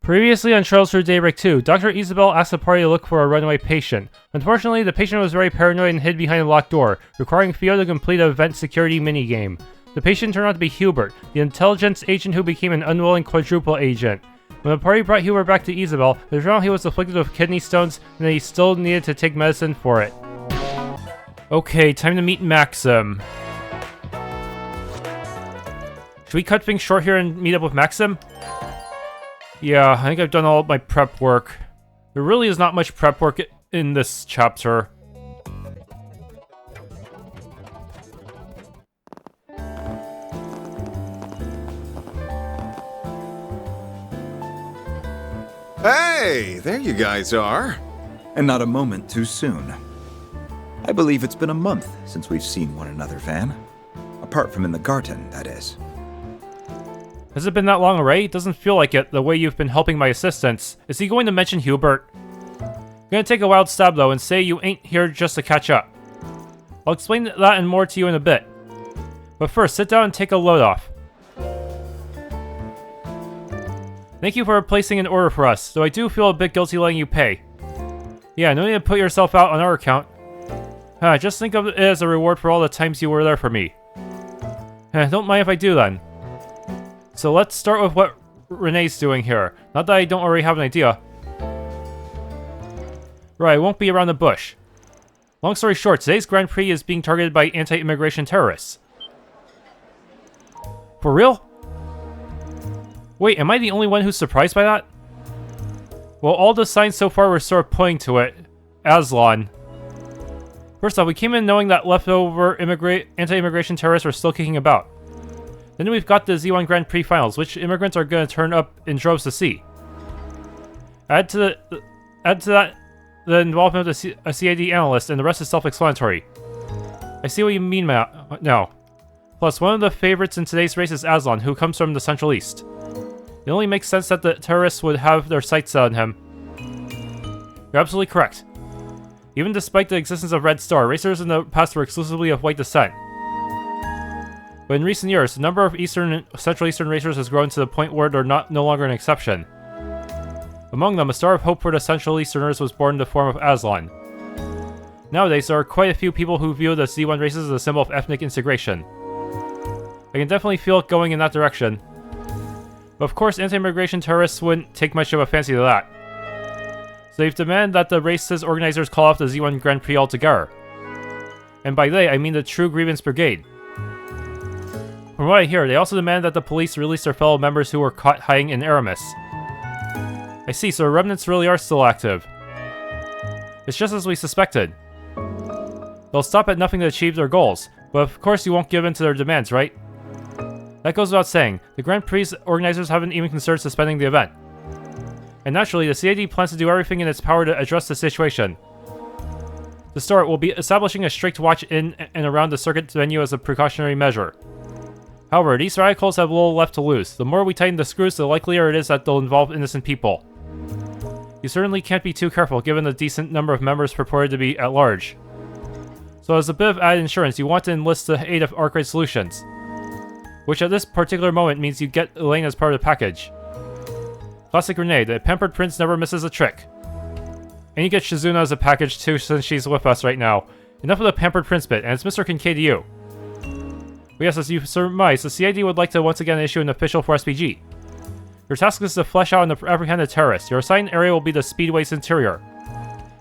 Previously on Charles through Daybreak 2, Dr. Isabel asked the party to look for a runaway patient. Unfortunately, the patient was very paranoid and hid behind a locked door, requiring Theo to complete an event security minigame. The patient turned out to be Hubert, the intelligence agent who became an unwilling quadruple agent. When the party brought Hubert back to Isabel, they found out he was afflicted with kidney stones and that he still needed to take medicine for it. Okay, time to meet Maxim. Should we cut things short here and meet up with Maxim? Yeah, I think I've done all of my prep work. There really is not much prep work in this chapter. Hey, there you guys are. And not a moment too soon. I believe it's been a month since we've seen one another, Van. Apart from in the garden, that is. Has it been that long already? It doesn't feel like it, the way you've been helping my assistants. Is he going to mention Hubert? Gonna take a wild stab though and say you ain't here just to catch up. I'll explain that and more to you in a bit. But first, sit down and take a load off. Thank you for placing an order for us, though I do feel a bit guilty letting you pay. Yeah, no need to put yourself out on our account. Just think of it as a reward for all the times you were there for me. Don't mind if I do then. So let's start with what Renee's doing here. Not that I don't already have an idea. Right, I won't be around the bush. Long story short, today's Grand Prix is being targeted by anti-immigration terrorists. For real? Wait, am I the only one who's surprised by that? Well, all the signs so far were sort of pointing to it. Aslan. First off, we came in knowing that leftover anti-immigration terrorists were still kicking about. Then we've got the Z1 Grand Prix finals, which immigrants are going to turn up in droves to see. Add to that the involvement of a CID analyst, and the rest is self-explanatory. I see what you mean now. Plus, one of the favorites in today's race is Aslan, who comes from the Central East. It only makes sense that the terrorists would have their sights set on him. You're absolutely correct. Even despite the existence of Red Star, racers in the past were exclusively of white descent. But in recent years, the number of Eastern and Central Eastern racers has grown to the point where they're no longer an exception. Among them, a star of hope for the Central Easterners was born in the form of Aslan. Nowadays, there are quite a few people who view the Z1 races as a symbol of ethnic integration. I can definitely feel it going in that direction. But of course, anti-immigration terrorists wouldn't take much of a fancy to that. So they've demanded that the race's organizers call off the Z1 Grand Prix altogether. And by they, I mean the True Grievance Brigade. From what I hear, they also demand that the police release their fellow members who were caught hiding in Aramis. I see, so the remnants really are still active. It's just as we suspected. They'll stop at nothing to achieve their goals, but of course you won't give in to their demands, right? That goes without saying. The Grand Prix organizers haven't even considered suspending the event. And naturally, the CID plans to do everything in its power to address the situation. To start, we'll be establishing a strict watch in and around the circuit venue as a precautionary measure. However, these radicals have little left to lose. The more we tighten the screws, the likelier it is that they'll involve innocent people. You certainly can't be too careful given the decent number of members purported to be at large. So as a bit of added insurance, you want to enlist the aid of Arkwright Solutions. Which at this particular moment means you get Elaine as part of the package. Classic Renee, the pampered prince never misses a trick. And you get Shizuna as a package too since she's with us right now. Enough of the pampered prince bit, and it's Mr. Kincaid to you. But yes, as you surmise, the CID would like to once again issue an official for SPG. Your task is to flesh out and apprehend the terrorists. Your assigned area will be the Speedway's interior.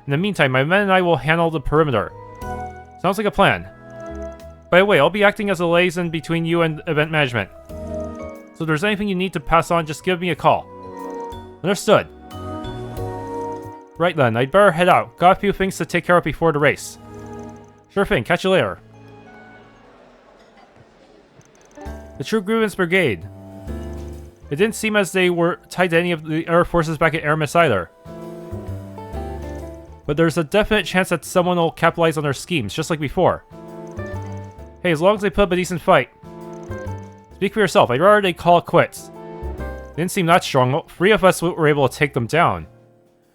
In the meantime, my men and I will handle the perimeter. Sounds like a plan. By the way, I'll be acting as a liaison between you and event management. So if there's anything you need to pass on, just give me a call. Understood. Right then, I'd better head out. Got a few things to take care of before the race. Sure thing, catch you later. The True Grievance Brigade. It didn't seem as they were tied to any of the air forces back at Aramis either. But there's a definite chance that someone will capitalize on their schemes, just like before. Hey, as long as they put up a decent fight. Speak for yourself, I'd rather they call it quits. They didn't seem that strong. 3 of us were able to take them down.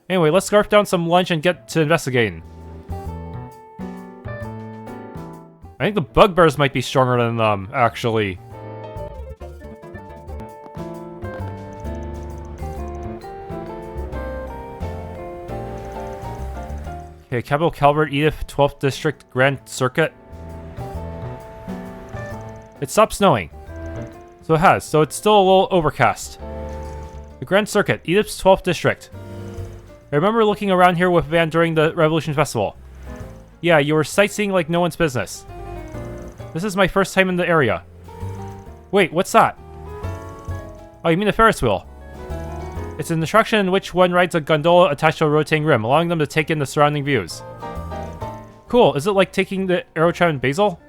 Anyway, let's scarf down some lunch and get to investigating. I think the bugbears might be stronger than them, actually. Okay, Capital Calvert, Edith, 12th District, Grand Circuit. It stopped snowing. So it has, so it's still a little overcast. The Grand Circuit, Edith's 12th District. I remember looking around here with Van during the Revolution Festival. Yeah, you were sightseeing like no one's business. This is my first time in the area. Wait, what's that? Oh, you mean the Ferris wheel. It's an attraction in which one rides a gondola attached to a rotating rim, allowing them to take in the surrounding views. Cool, is it like taking the Aerotram in Basel?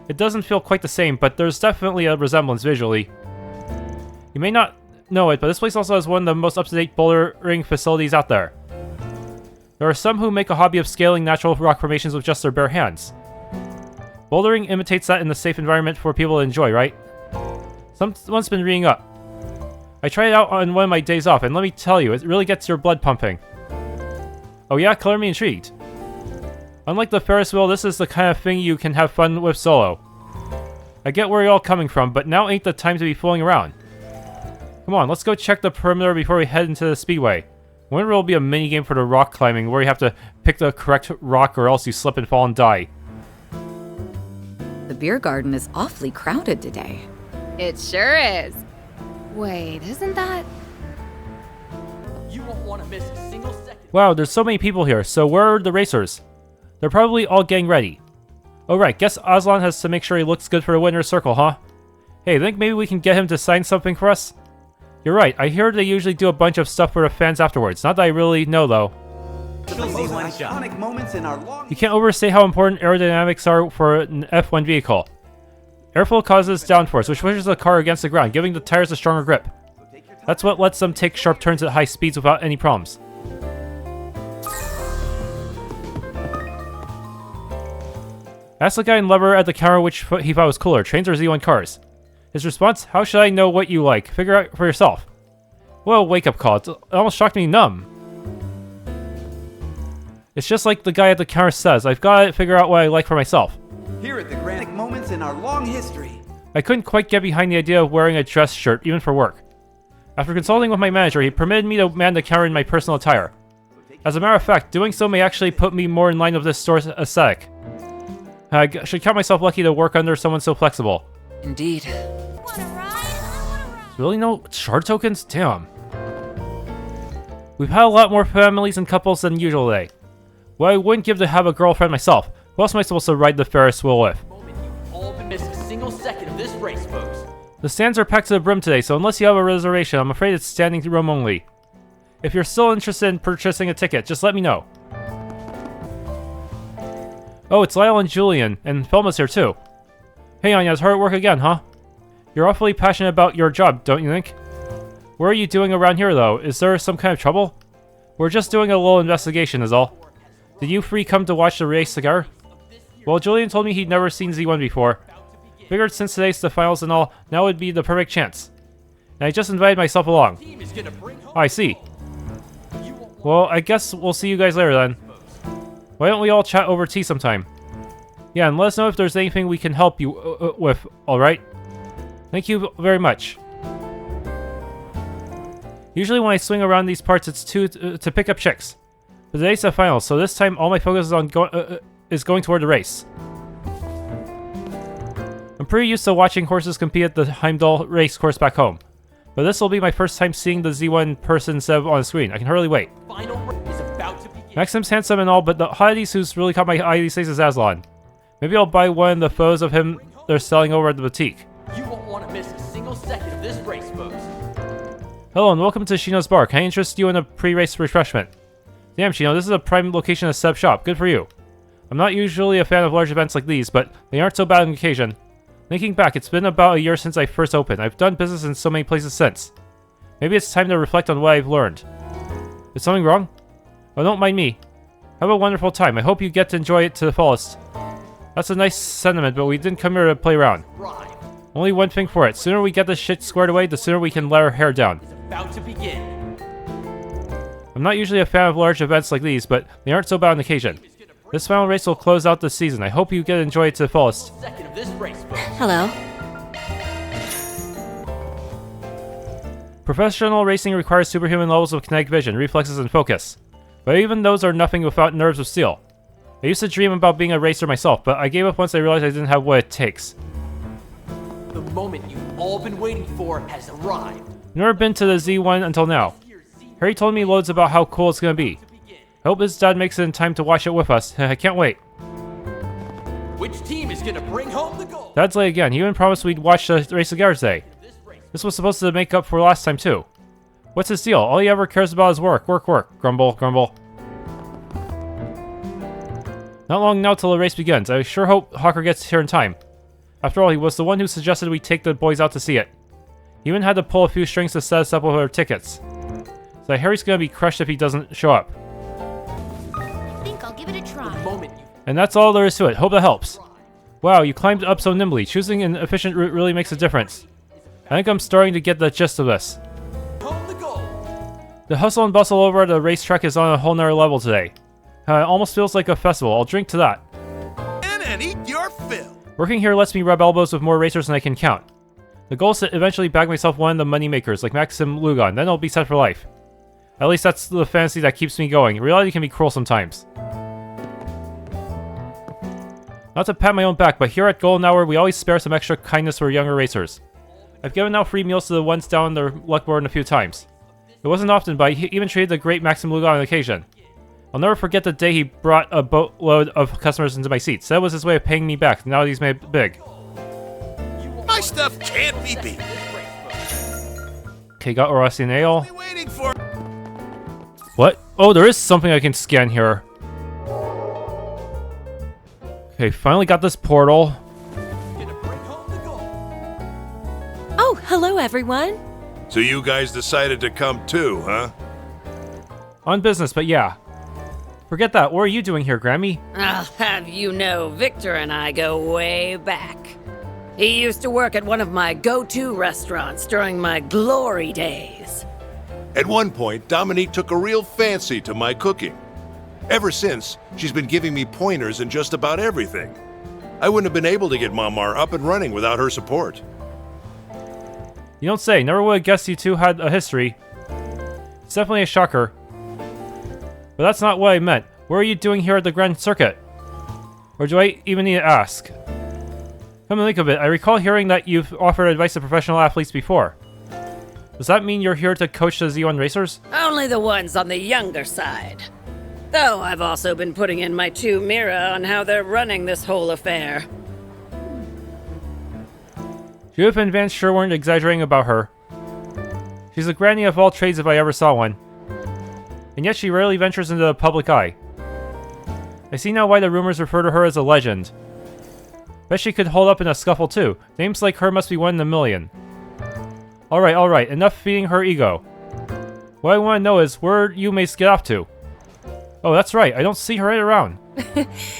It doesn't feel quite the same, but there's definitely a resemblance visually. You may not know it, but this place also has one of the most up-to-date bouldering facilities out there. There are some who make a hobby of scaling natural rock formations with just their bare hands. Bouldering imitates that in a safe environment for people to enjoy, right? Someone's been reading up. I tried it out on one of my days off, and let me tell you, it really gets your blood pumping. Oh yeah? Color me intrigued. Unlike the Ferris wheel, this is the kind of thing you can have fun with solo. I get where you're all coming from, but now ain't the time to be fooling around. Come on, let's go check the perimeter before we head into the speedway. I wonder if there'll be a minigame for the rock climbing where you have to pick the correct rock or else you slip and fall and die. The beer garden is awfully crowded today. It sure is. Wait, isn't that... You won't want to miss a single second. Wow, there's so many people here, so where are the racers? They're probably all getting ready. Oh right, guess Aslan has to make sure he looks good for the winner's circle, huh? Hey, think maybe we can get him to sign something for us? You're right, I hear they usually do a bunch of stuff for the fans afterwards. Not that I really know, though. You can't overstate how important aerodynamics are for an F1 vehicle. Airflow causes downforce, which pushes the car against the ground, giving the tires a stronger grip. That's what lets them take sharp turns at high speeds without any problems. Ask the guy in Lever at the counter which he thought was cooler, trains or Z1 cars. His response, how should I know what you like? Figure out for yourself. Well, wake-up call. It almost shocked me numb. It's just like the guy at the counter says, I've got to figure out what I like for myself. Here at the grand moments in our long history. I couldn't quite get behind the idea of wearing a dress shirt, even for work. After consulting with my manager, he permitted me to man the counter in my personal attire. As a matter of fact, doing so may actually put me more in line with this store's aesthetic. I should count myself lucky to work under someone so flexible. Indeed. Really no shard tokens? Damn. We've had a lot more families and couples than usual today. Well, I wouldn't give to have a girlfriend myself. Who else am I supposed to ride the Ferris wheel with? You've all been missing a single second of this race, folks. The stands are packed to the brim today, so unless you have a reservation, I'm afraid it's standing room only. If you're still interested in purchasing a ticket, just let me know. Oh, it's Lyle and Julian, and Felma's here too. Hey Anya, it's hard at work again, huh? You're awfully passionate about your job, don't you think? What are you doing around here though? Is there some kind of trouble? We're just doing a little investigation is all. Did you three come to watch the race together? Well, Julian told me he'd never seen Z1 before. Figured since today's the finals and all, now would be the perfect chance. And I just invited myself along. Oh, I see. Well, I guess we'll see you guys later then. Why don't we all chat over tea sometime? Yeah, and let us know if there's anything we can help you with, alright? Thank you very much. Usually when I swing around these parts, it's to pick up chicks. But today's the final, so this time all my focus is on going toward the race. I'm pretty used to watching horses compete at the Heimdall race course back home. But this will be my first time seeing the Z1 person instead of on screen. I can hardly wait. Final race is about to begin. Maxim's handsome and all, but the hotties who's really caught my eye these days is Aslan. Maybe I'll buy one of the photos of him they're selling over at the boutique. You won't want to miss a single second of this race, folks. Hello and welcome to Shino's Bar. Can I interest you in a pre-race refreshment? Damn, Shino, this is a prime location to set up shop. Good for you. I'm not usually a fan of large events like these, but they aren't so bad on occasion. Thinking back, it's been about a year since I first opened. I've done business in so many places since. Maybe it's time to reflect on what I've learned. Is something wrong? Oh, don't mind me. Have a wonderful time. I hope you get to enjoy it to the fullest. That's a nice sentiment, but we didn't come here to play around. Only one thing for it. Sooner we get this shit squared away, the sooner we can let our hair down. It's about to begin. I'm not usually a fan of large events like these, but they aren't so bad on occasion. This final race will close out the season. I hope you get to enjoy it to the fullest. Second of this race, folks. Hello. Professional racing requires superhuman levels of kinetic vision, reflexes, and focus. But even those are nothing without nerves of steel. I used to dream about being a racer myself, but I gave up once I realized I didn't have what it takes. The moment you've all been waiting for has arrived. I've never been to the Z1 until now. Harry told me loads about how cool it's gonna be. I hope his dad makes it in time to watch it with us. I can't wait. Which team is gonna bring home the gold? Dad's late again. He even promised we'd watch the race of Thursday. This was supposed to make up for last time too. What's his deal? All he ever cares about is work, work, work. Grumble, grumble. Not long now till the race begins. I sure hope Hawker gets here in time. After all, he was the one who suggested we take the boys out to see it. He even had to pull a few strings to set us up with our tickets. So Harry's gonna be crushed if he doesn't show up. I think I'll give it a try. And that's all there is to it. Hope that helps. Wow, you climbed up so nimbly. Choosing an efficient route really makes a difference. I think I'm starting to get the gist of this. The hustle and bustle over at the racetrack is on a whole nother level today. It almost feels like a festival. I'll drink to that. And eat your fill. Working here lets me rub elbows with more racers than I can count. The goal is to eventually bag myself one of the money makers, like Maxim Lugon, then I'll be set for life. At least that's the fantasy that keeps me going. Reality can be cruel sometimes. Not to pat my own back, but here at Golden Hour, we always spare some extra kindness for younger racers. I've given out free meals to the ones down their luck board a few times. It wasn't often, but I even treated the great Maxim Lugon on occasion. I'll never forget the day he brought a boatload of customers into my seats. That was his way of paying me back. Now he's made it big. My stuff can't be beat. Okay, got Orosian Ale. What are we waiting for? What? Oh, there is something I can scan here. Okay, finally got this portal. Oh, hello everyone. So you guys decided to come too, huh? On business, but yeah. Forget that. What are you doing here, Grammy? I'll have you know, Victor and I go way back. He used to work at one of my go-to restaurants during my glory days. At one point, Dominique took a real fancy to my cooking. Ever since, she's been giving me pointers in just about everything. I wouldn't have been able to get Mamar up and running without her support. You don't say. Never would have guessed you two had a history. It's definitely a shocker. But that's not what I meant. What are you doing here at the Grand Circuit? Or do I even need to ask? Come to think of it, I recall hearing that you've offered advice to professional athletes before. Does that mean you're here to coach the Z1 racers? Only the ones on the younger side. Though I've also been putting in my 2 mira on how they're running this whole affair. Judith and Vance sure weren't exaggerating about her. She's the granny of all trades if I ever saw one. And yet she rarely ventures into the public eye. I see now why the rumors refer to her as a legend. Bet she could hold up in a scuffle too. Names like her must be 1 in a million. Alright, enough feeding her ego. What I want to know is where you may get off to. Oh, that's right, I don't see her right around.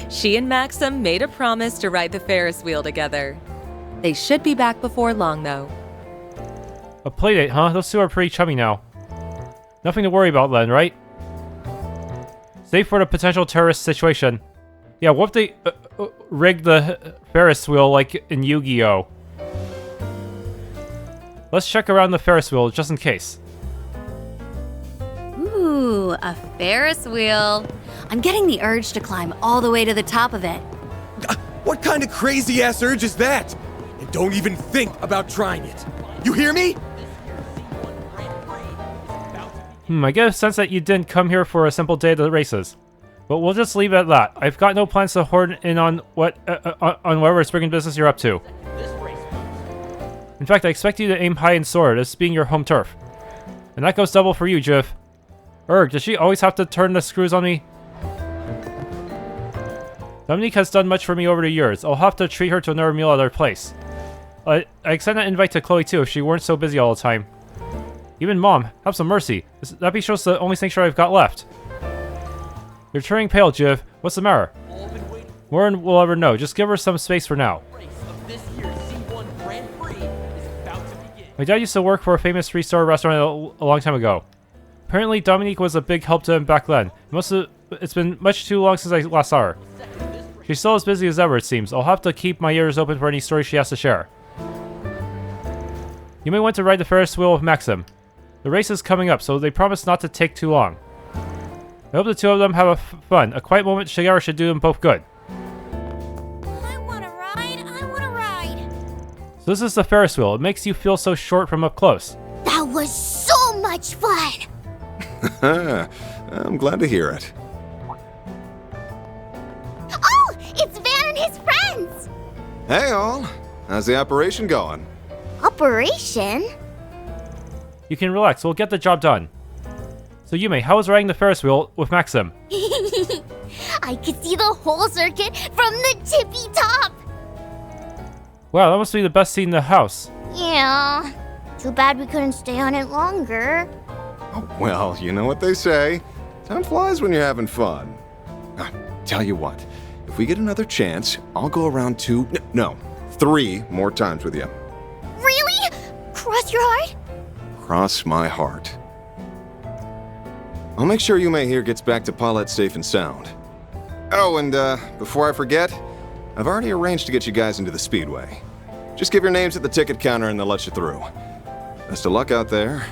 She and Maxim made a promise to ride the Ferris wheel together. They should be back before long, though. A playdate, huh? Those two are pretty chummy now. Nothing to worry about then, right? Save for the potential terrorist situation. Yeah, what if they rig the Ferris wheel like in Yu-Gi-Oh? Let's check around the Ferris wheel just in case. Ooh, a Ferris wheel. I'm getting the urge to climb all the way to the top of it. What kind of crazy-ass urge is that? And don't even think about trying it. You hear me? I get a sense that you didn't come here for a simple day of the races. But we'll just leave it at that. I've got no plans to hoard in on whatever spring business you're up to. In fact, I expect you to aim high and soar, this being your home turf. And that goes double for you, Jiv. Does she always have to turn the screws on me? Dominique has done much for me over the years. I'll have to treat her to another meal at our place. I extend an invite to Chloe too if she weren't so busy all the time. Even Mom, have some mercy. That be shows the only sanctuary I've got left. You're turning pale, Jiv. What's the matter? More than we'll ever know. Just give her some space for now. Z1 Grand Prix is about to begin. My dad used to work for a famous 3-star restaurant a long time ago. Apparently, Dominique was a big help to him back then. It's been much too long since I last saw her. She's still as busy as ever, it seems. I'll have to keep my ears open for any stories she has to share. You may want to ride the Ferris wheel with Maxim. The race is coming up, so they promise not to take too long. I hope the two of them have fun. A quiet moment together should do them both good. I wanna ride, I wanna ride. So this is the Ferris wheel. It makes you feel so short from up close. That was so much fun. I'm glad to hear it. Oh, it's Van and his friends. Hey all, how's the operation going? Operation? You can relax, we'll get the job done. So Yume, how was riding the Ferris wheel with Maxim? I could see the whole circuit from the tippy top. Wow, that must be the best seat in the house. Yeah. Too bad we couldn't stay on it longer. Oh, well, you know what they say. Time flies when you're having fun. Tell you what, if we get another chance, I'll go around 3 more times with you. Really? Cross your heart? Cross my heart. I'll make sure Yume here gets back to Paulette safe and sound. Oh, and before I forget, I've already arranged to get you guys into the Speedway. Just give your names at the ticket counter and they'll let you through. Best of luck out there.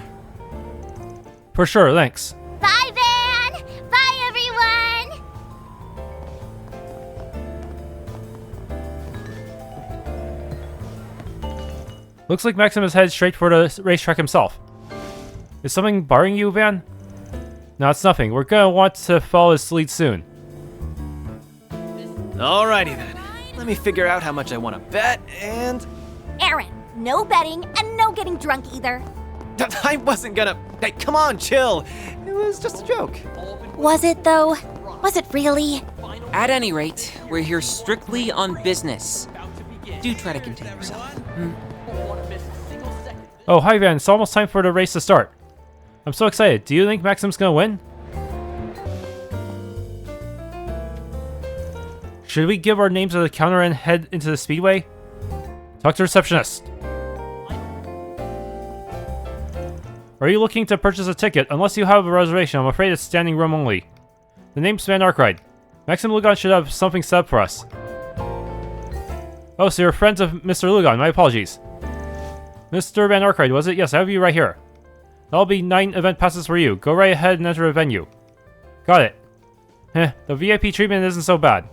For sure, thanks. Bye, Van! Bye, everyone! Looks like Maxim is headed straight for the racetrack himself. Is something barring you, Van? No, it's nothing. We're gonna want to follow his lead soon. Alrighty then. Let me figure out how much I want to bet, and... Aaron, no betting and no getting drunk either. I wasn't gonna... Hey, come on, chill. It was just a joke. Was it, though? Was it really? At any rate, we're here strictly on business. Do try to contain yourself. Oh, hi Van. It's almost time for the race to start. I'm so excited. Do you think Maxim's gonna win? Should we give our names to the counter and head into the Speedway? Talk to receptionist. Are you looking to purchase a ticket? Unless you have a reservation, I'm afraid it's standing room only. The name's Van Arkwright. Maxim Lugon should have something set up for us. Oh, so you're friends of Mr. Lugon. My apologies. Mr. Van Arkwright, was it? Yes, I have you right here. That'll be 9 event passes for you. Go right ahead and enter a venue. Got it. The VIP treatment isn't so bad.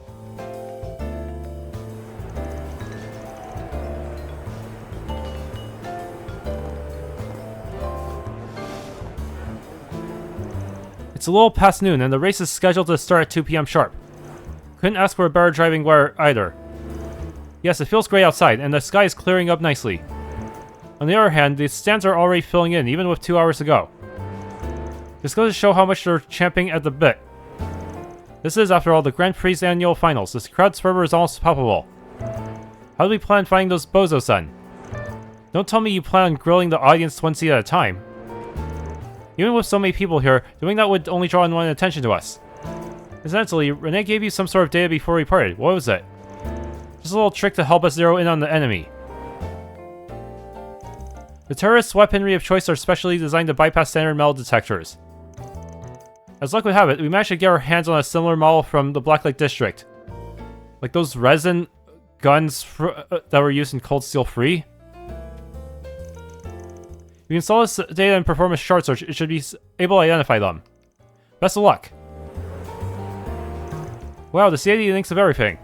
It's a little past noon, and the race is scheduled to start at 2 p.m. sharp. Couldn't ask for a better driving weather either. Yes, it feels great outside, and the sky is clearing up nicely. On the other hand, the stands are already filling in, even with 2 hours to go. This goes to show how much they're champing at the bit. This is, after all, the Grand Prix annual finals. This crowd's fervor is almost palpable. How do we plan on finding those bozos, then? Don't tell me you plan on grilling the audience one seat at a time. Even with so many people here, doing that would only draw unwanted attention to us. Incidentally, Renee gave you some sort of data before we parted. What was it? Just a little trick to help us zero in on the enemy. The terrorists' weaponry of choice are specially designed to bypass standard metal detectors. As luck would have it, we managed to get our hands on a similar model from the Blacklight District. Like those resin guns that were used in Cold Steel 3. If you install this data and perform a short search, it should be able to identify them. Best of luck. Wow, the CID thinks of everything.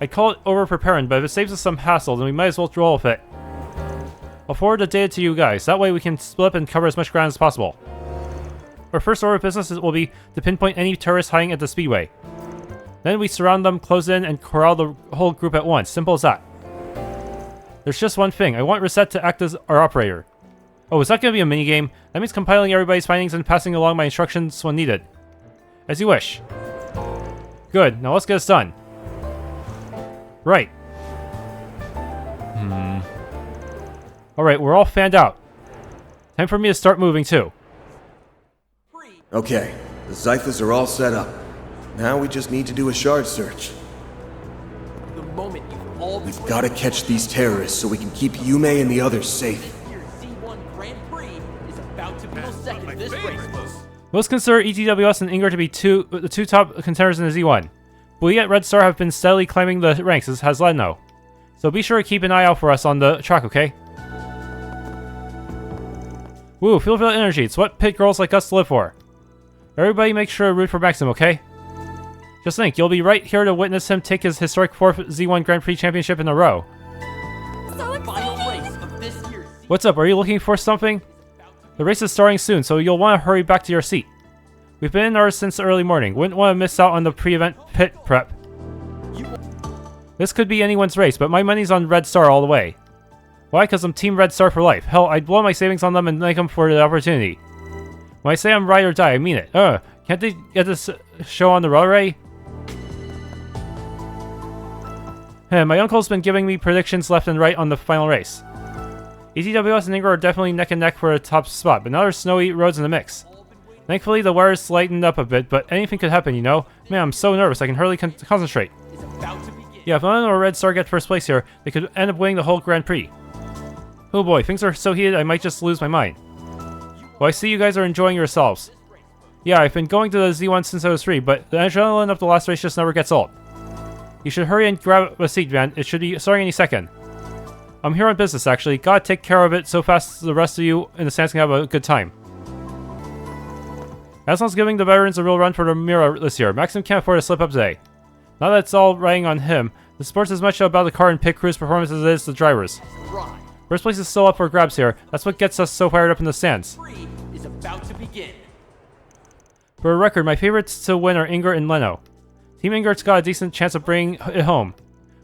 I'd call it over-preparing, but if it saves us some hassle, then we might as well roll with it. I'll forward the data to you guys. That way we can split up and cover as much ground as possible. Our first order of business will be to pinpoint any terrorists hiding at the Speedway. Then we surround them, close in, and corral the whole group at once. Simple as that. There's just one thing. I want Reset to act as our operator. Oh, is that going to be a minigame? That means compiling everybody's findings and passing along my instructions when needed. As you wish. Good. Now let's get this done. Right. Alright, we're all fanned out. Time for me to start moving too. Okay, the Zyphas are all set up. Now we just need to do a shard search. The moment you've all been We've got to catch these terrorists so we can keep Yume and the others safe. Your Z1 Grand Prix is about to be second this race. Most consider ETWS and Inger to be the two top contenders in the Z1. But we at Red Star have been steadily climbing the ranks, as has Ledno. So be sure to keep an eye out for us on the track, okay? Woo, feel for the energy. It's what pit girls like us live for. Everybody make sure to root for Maxim, okay? Just think, you'll be right here to witness him take his historic 4th Z1 Grand Prix championship in a row. So exciting! What's up, are you looking for something? The race is starting soon, so you'll want to hurry back to your seat. We've been in ours since the early morning. Wouldn't want to miss out on the pre-event pit prep. This could be anyone's race, but my money's on Red Star all the way. Why? Because I'm Team Red Star for life. Hell, I'd blow my savings on them and thank them for the opportunity. When I say I'm ride or die, I mean it. Can't they get this show on the railway? My uncle's been giving me predictions left and right on the final race. ETWS and Ingrid are definitely neck and neck for a top spot, but now there's snowy roads in the mix. Thankfully, the weather's lightened up a bit, but anything could happen, you know? Man, I'm so nervous, I can hardly concentrate. Yeah, if Nihon or Red Star get first place here, they could end up winning the whole Grand Prix. Oh boy, things are so heated I might just lose my mind. Well, I see you guys are enjoying yourselves. Yeah, I've been going to the Z1 since I was 3, but the adrenaline of the last race just never gets old. You should hurry and grab a seat, man. It should be starting any second. I'm here on business, actually. Gotta take care of it so fast the rest of you in the stands can have a good time. Aslan's giving the veterans a real run for the mirror this year. Maxim can't afford to slip up today. Now that it's all riding on him, the sport's as much about the car and pit crew's performance as it is the drivers. First place is still up for grabs here. That's what gets us so fired up in the stands. Is about to begin. For a record, my favorites to win are Ingrid and Leno. Team Ingrid's got a decent chance of bringing it home.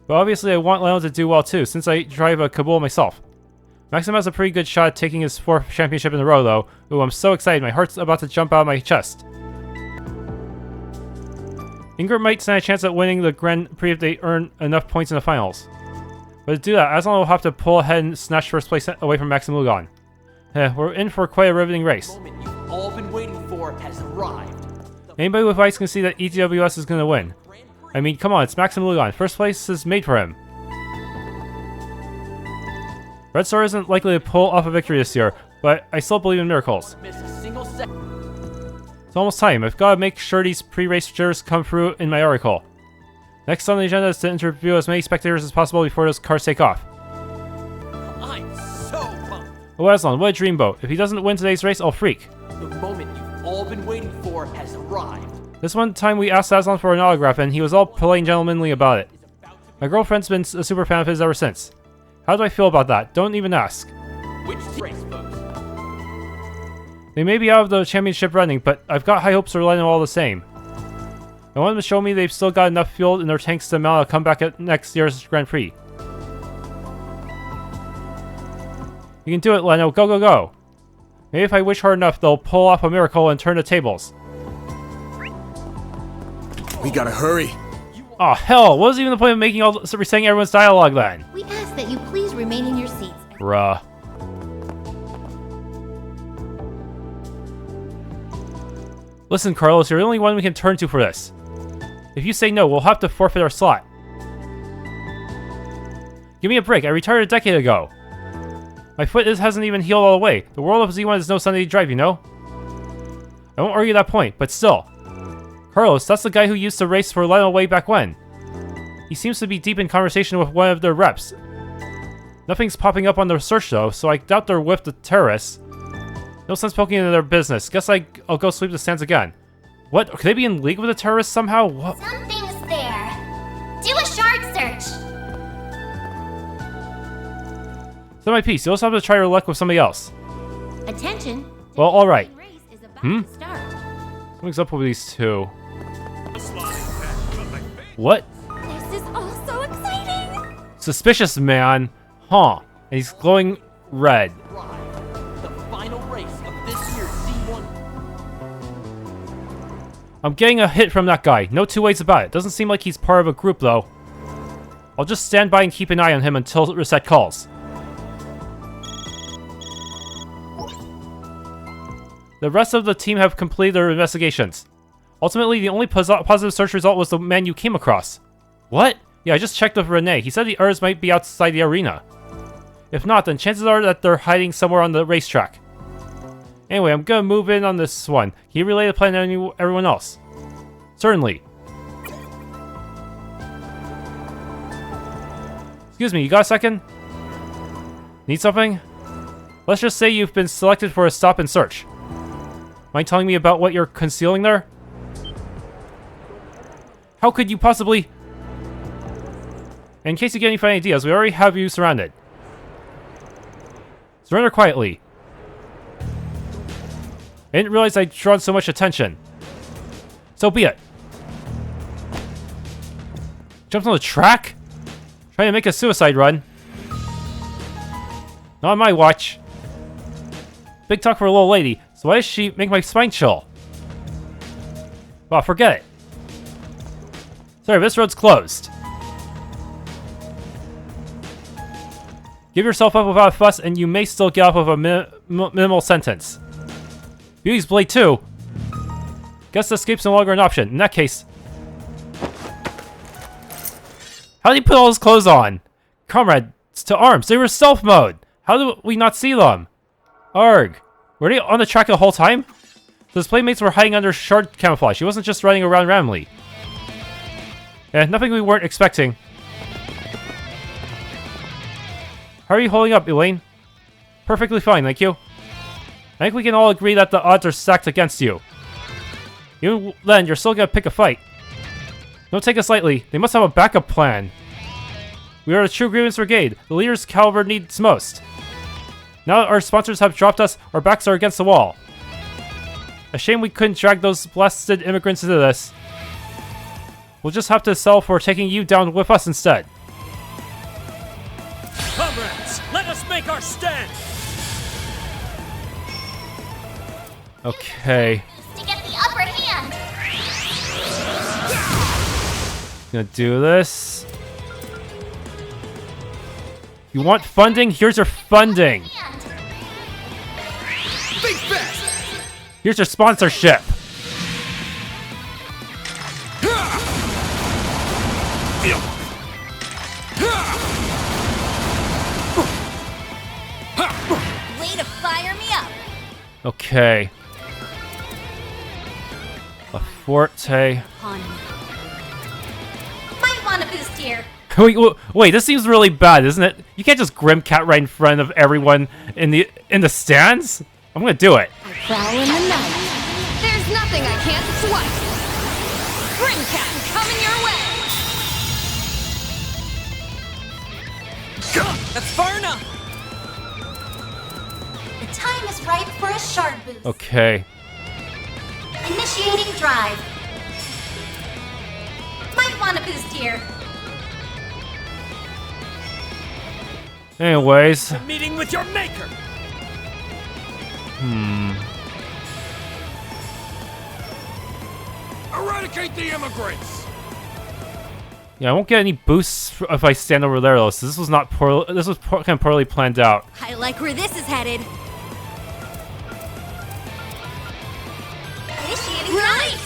But obviously I want Leno to do well too, since I drive a Kabul myself. Maxim has a pretty good shot at taking his 4th championship in a row though. Ooh, I'm so excited, my heart's about to jump out of my chest. Ingrid might stand a chance at winning the Grand Prix if they earn enough points in the finals. But to do that, Aslan will have to pull ahead and snatch first place away from Maxim Lugan. We're in for quite a riveting race. The moment you've all been waiting for has arrived. Anybody with eyes can see that ETWS is going to win. I mean, come on, it's Maxim Lugan. First place is made for him. Red Star isn't likely to pull off a victory this year, but I still believe in miracles. It's almost time. I've got to make sure these pre-race jitters come through in my article. Next on the agenda is to interview as many spectators as possible before those cars take off. I'm so pumped. Oh, Aslan, what a dreamboat. If he doesn't win today's race, I'll freak. The moment you've all been waiting for has arrived. This one time we asked Aslan for an autograph and he was all polite and gentlemanly about it. My girlfriend's been a super fan of his ever since. How do I feel about that? Don't even ask. Which race, folks? They may be out of the championship running, but I've got high hopes for Leno all the same. I want them to show me they've still got enough fuel in their tanks to mount a comeback at next year's Grand Prix. You can do it, Leno. Go, go, go. Maybe if I wish hard enough, they'll pull off a miracle and turn the tables. We gotta hurry. Oh hell, what was even the point of making all reciting everyone's dialogue then? We ask that you please remain in your seats. Bruh. Listen, Carlos, you're the only one we can turn to for this. If you say no, we'll have to forfeit our slot. Give me a break, I retired a decade ago. My foot hasn't even healed all the way. The world of Z1 is no Sunday drive, you know? I won't argue that point, but still. Carlos, that's the guy who used to race for Leno way back when. He seems to be deep in conversation with one of their reps. Nothing's popping up on their search though, so I doubt they're with the terrorists. No sense poking into their business. Guess I'll go sweep the stands again. What? Could they be in league with the terrorists somehow? What? Something's there. Do a shard search. So my piece. You also have to try your luck with somebody else. Attention. Well, alright. Hmm? Something's up with these two. What? This is all so exciting. Suspicious, man. Huh. And he's glowing red. The final race of this year's Z1. I'm getting a hit from that guy. No two ways about it. Doesn't seem like he's part of a group, though. I'll just stand by and keep an eye on him until reset calls. The rest of the team have completed their investigations. Ultimately, the only positive search result was the man you came across. What? Yeah, I just checked with Rene. He said the others might be outside the arena. If not, then chances are that they're hiding somewhere on the racetrack. Anyway, I'm gonna move in on this one. Can you relay the plan to everyone else? Certainly. Excuse me, you got a second? Need something? Let's just say you've been selected for a stop and search. Mind telling me about what you're concealing there? How could you possibly... In case you get any funny ideas, we already have you surrounded. Surrender quietly. I didn't realize I'd drawn so much attention. So be it. Jumped on the track? Trying to make a suicide run. Not on my watch. Big talk for a little lady, so why does she make my spine chill? Well, forget it. Sorry, this road's closed. Give yourself up without a fuss, and you may still get off of a minimal sentence. Beauty's blade too. Guess escape's no longer an option. In that case... How did he put all his clothes on? Comrades, to arms! They were stealth mode! How did we not see them? Arg. Were they on the track the whole time? Those playmates were hiding under shard camouflage. He wasn't just running around randomly. Yeah, nothing we weren't expecting. How are you holding up, Elaine? Perfectly fine, thank you. I think we can all agree that the odds are stacked against you. Even then, you're still gonna pick a fight. Don't take us lightly. They must have a backup plan. We are the True Grievance Brigade, the leader's caliber needs most. Now that our sponsors have dropped us, our backs are against the wall. A shame we couldn't drag those blasted immigrants into this. We'll just have to settle for taking you down with us instead. Comrades, let us make our stand! Okay. To get the upper hand. Gonna do this. You want funding? Here's your funding. Think fast! Here's your sponsorship. Way to fire me up. Okay. A forte. Might want a boost here. Wait, this seems really bad, isn't it? You can't just Grimcat right in front of everyone in the stands? I'm gonna do it. I prowl in the night. There's nothing I can't swipe. Grimcat coming your way. That's far enough. The time is ripe for a shard boost. Okay. Initiating drive. Might want a boost here. Anyways. A meeting with your maker. Eradicate the immigrants. Yeah, I won't get any boosts if I stand over there though. So this was not this was kind of poorly planned out. I like where this is headed. Initiating drive.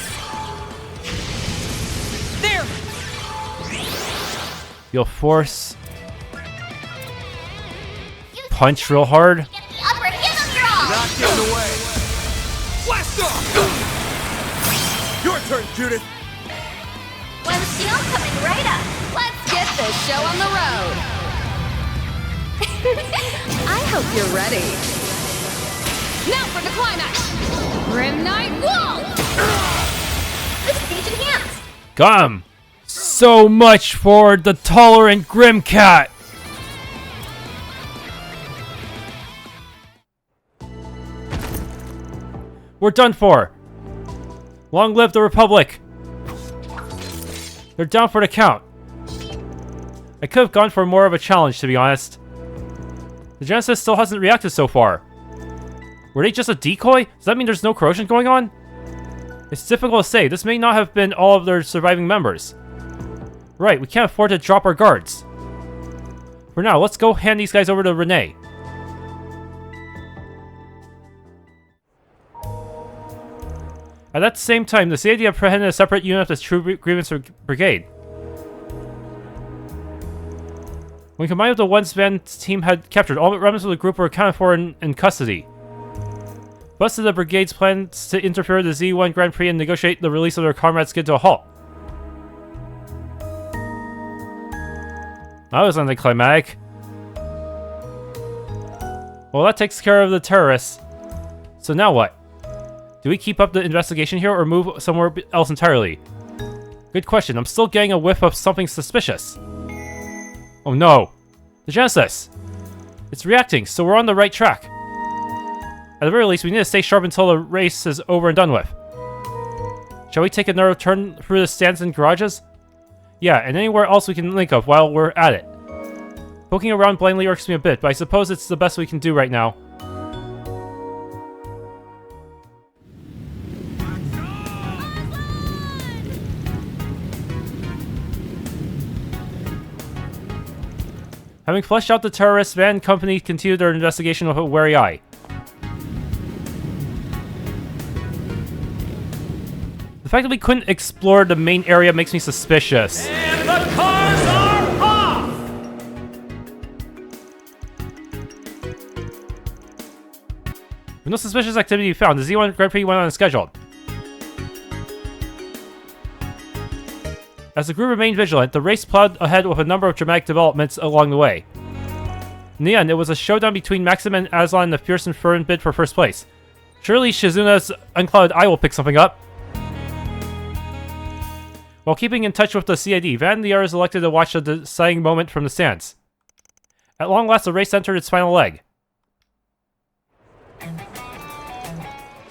There. You'll force. Punch real hard. Get the upper hand of your all. Not getting away. Blast off! Your turn, Judith. One shield coming right up. Let's get this show on the road. I hope you're ready. Now for the climax. Grim Knight Wall. This stage in hands. Come. So much for the tolerant Grimcat. We're done for. Long live the Republic. They're down for the count. I could have gone for more of a challenge, to be honest. The Genesis still hasn't reacted so far. Were they just a decoy? Does that mean there's no corrosion going on? It's difficult to say. This may not have been all of their surviving members. Right, we can't afford to drop our guards. For now, let's go hand these guys over to Renee. At that same time, the CID apprehended a separate unit of the True Grievance Brigade. When combined with the one Sven's team had captured, all remnants of the group were accounted for in custody. Busted the brigade's plans to interfere with the Z1 Grand Prix and negotiate the release of their comrades skid to a halt. That was anticlimactic. Well, that takes care of the terrorists. So now what? Do we keep up the investigation here or move somewhere else entirely? Good question. I'm still getting a whiff of something suspicious. Oh no. The Genesis. It's reacting, so we're on the right track. At the very least, we need to stay sharp until the race is over and done with. Shall we take another turn through the stands and garages? Yeah, and anywhere else we can think of while we're at it. Poking around blindly irks me a bit, but I suppose it's the best we can do right now. Having fleshed out the terrorists, Van Company continued their investigation with a wary eye. The fact that we couldn't explore the main area makes me suspicious. And the cars are off! With no suspicious activity found, the Z1 Grand Prix went on as scheduled. As the group remained vigilant, the race plowed ahead with a number of dramatic developments along the way. In the end, it was a showdown between Maxim and Aslan in a fierce and fervent bid for first place. Surely Shizuna's unclouded eye will pick something up. While keeping in touch with the CID, Van and the others elected to watch the deciding moment from the stands. At long last, the race entered its final leg.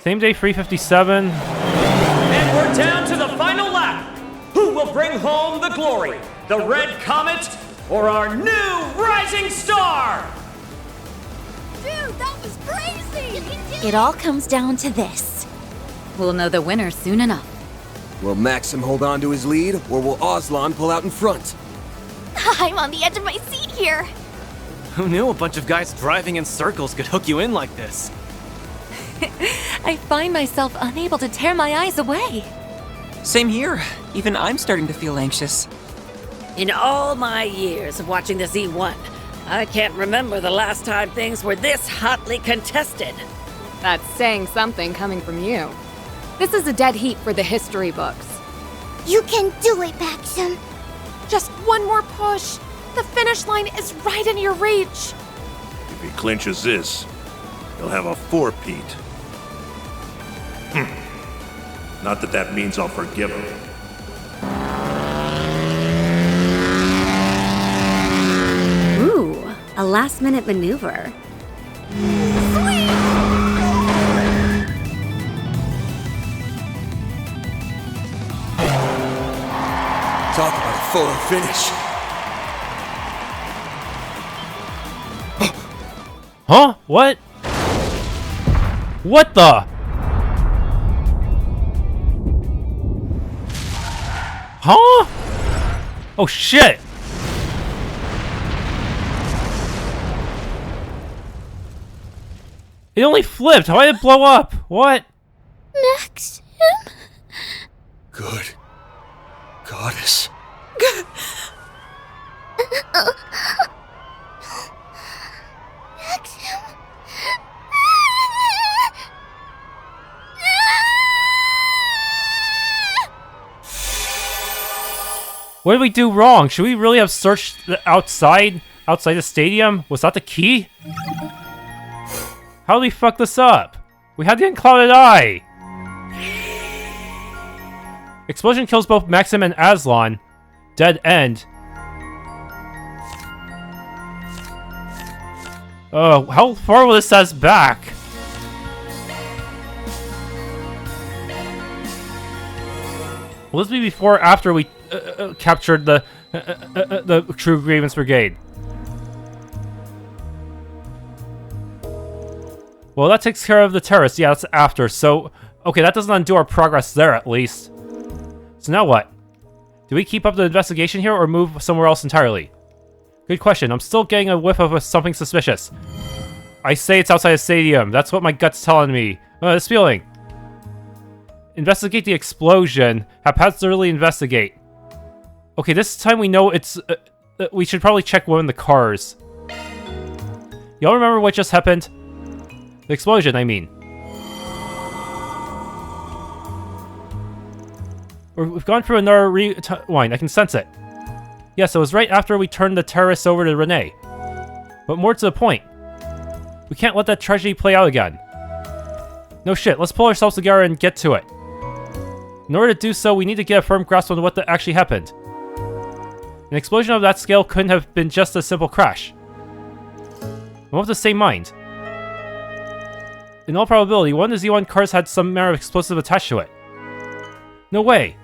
Same day, 357. And we're down to the final lap. Who will bring home the glory? The Red Comet or our new rising star? Dude, that was crazy! It all comes down to this. We'll know the winner soon enough. Will Maxim hold on to his lead, or will Aslan pull out in front? I'm on the edge of my seat here. Who knew a bunch of guys driving in circles could hook you in like this? I find myself unable to tear my eyes away. Same here. Even I'm starting to feel anxious. In all my years of watching the Z1, I can't remember the last time things were this hotly contested. That's saying something coming from you. This is a dead heat for the history books. You can do it, Maxim. Just one more push. The finish line is right in your reach. If he clinches this, he'll have a four-peat. Not that that means I'll forgive him. Ooh, a last-minute maneuver. Talk about a photo finish. Huh? What? What the? Huh? Oh shit! It only flipped. How did it blow up? What? Maxim? Good. Goddess. Maxim? What did we do wrong? Should we really have searched the outside the stadium? Was that the key? How did we fuck this up? We had the unclouded eye. Explosion kills both Maxim and Aslan. Dead end. Oh, how far will this set us back? Will this be before or after we captured the True Grievance Brigade? Well, that takes care of the terrorists. Yeah, that's after. So, okay, that doesn't undo our progress there, at least. So now what? Do we keep up the investigation here or move somewhere else entirely? Good question. I'm still getting a whiff of something suspicious. I say it's outside the stadium. That's what my gut's telling me. This feeling. Investigate the explosion. Haphazardly investigate. Okay, this time we know it's... we should probably check one of the cars. Y'all remember what just happened? The explosion, I mean. We've gone through another rewind. I can sense it. Yes, it was right after we turned the terrorists over to Renee. But more to the point, we can't let that tragedy play out again. No shit, let's pull ourselves together and get to it. In order to do so, we need to get a firm grasp on what actually happened. An explosion of that scale couldn't have been just a simple crash. I'm of the same mind. In all probability, one of the Z1 cars had some manner of explosive attached to it. No way.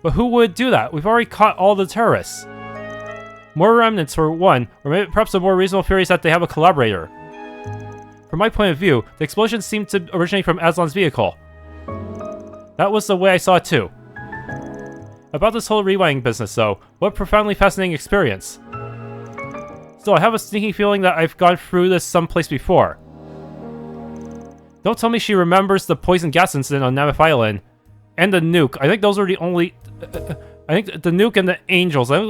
But who would do that? We've already caught all the terrorists. More remnants for one, or maybe perhaps a more reasonable theory is that they have a collaborator. From my point of view, the explosion seemed to originate from Aslan's vehicle. That was the way I saw it too. About this whole rewinding business though, what a profoundly fascinating experience. Still, I have a sneaking feeling that I've gone through this someplace before. Don't tell me she remembers the poison gas incident on Namath Island. And the nuke. I think those were the only... I think the nuke and the angels. I think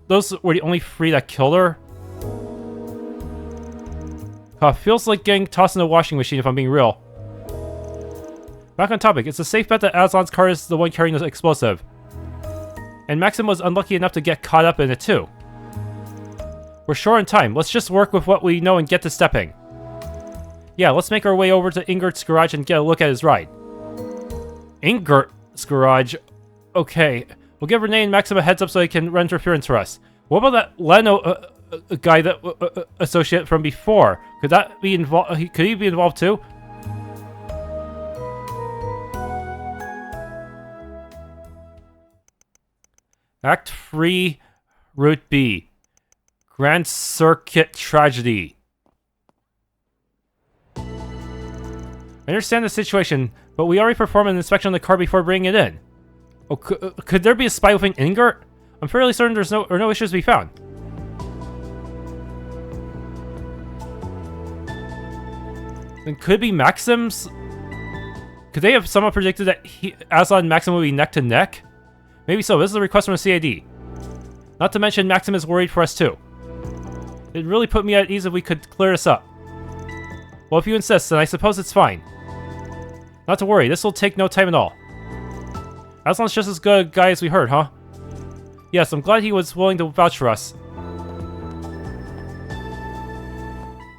those were the only three that killed her. Feels like getting tossed in a washing machine if I'm being real. Back on topic, it's a safe bet that Aslan's car is the one carrying the explosive. And Maxim was unlucky enough to get caught up in it too. We're short on time. Let's just work with what we know and get to stepping. Yeah, let's make our way over to Ingert's garage and get a look at his ride. Ingert's garage? Okay. We'll give Renee and Maxim a heads up so they can run interference for us. What about that Leno guy that associate from before? Could that be involved? Could he be involved too? Act 3, Route B. Grand Circuit Tragedy. I understand the situation, but we already performed an inspection on the car before bringing it in. Oh, could there be a spy within Ingert? I'm fairly certain there's no issues to be found. Then could it be Maxim's? Could they have somehow predicted that Aslan and Maxim would be neck to neck? Maybe so. This is a request from a CID. Not to mention, Maxim is worried for us too. It'd really put me at ease if we could clear this up. Well, if you insist, then I suppose it's fine. Not to worry, this will take no time at all. Aslan's just as good a guy as we heard, huh? Yes, I'm glad he was willing to vouch for us.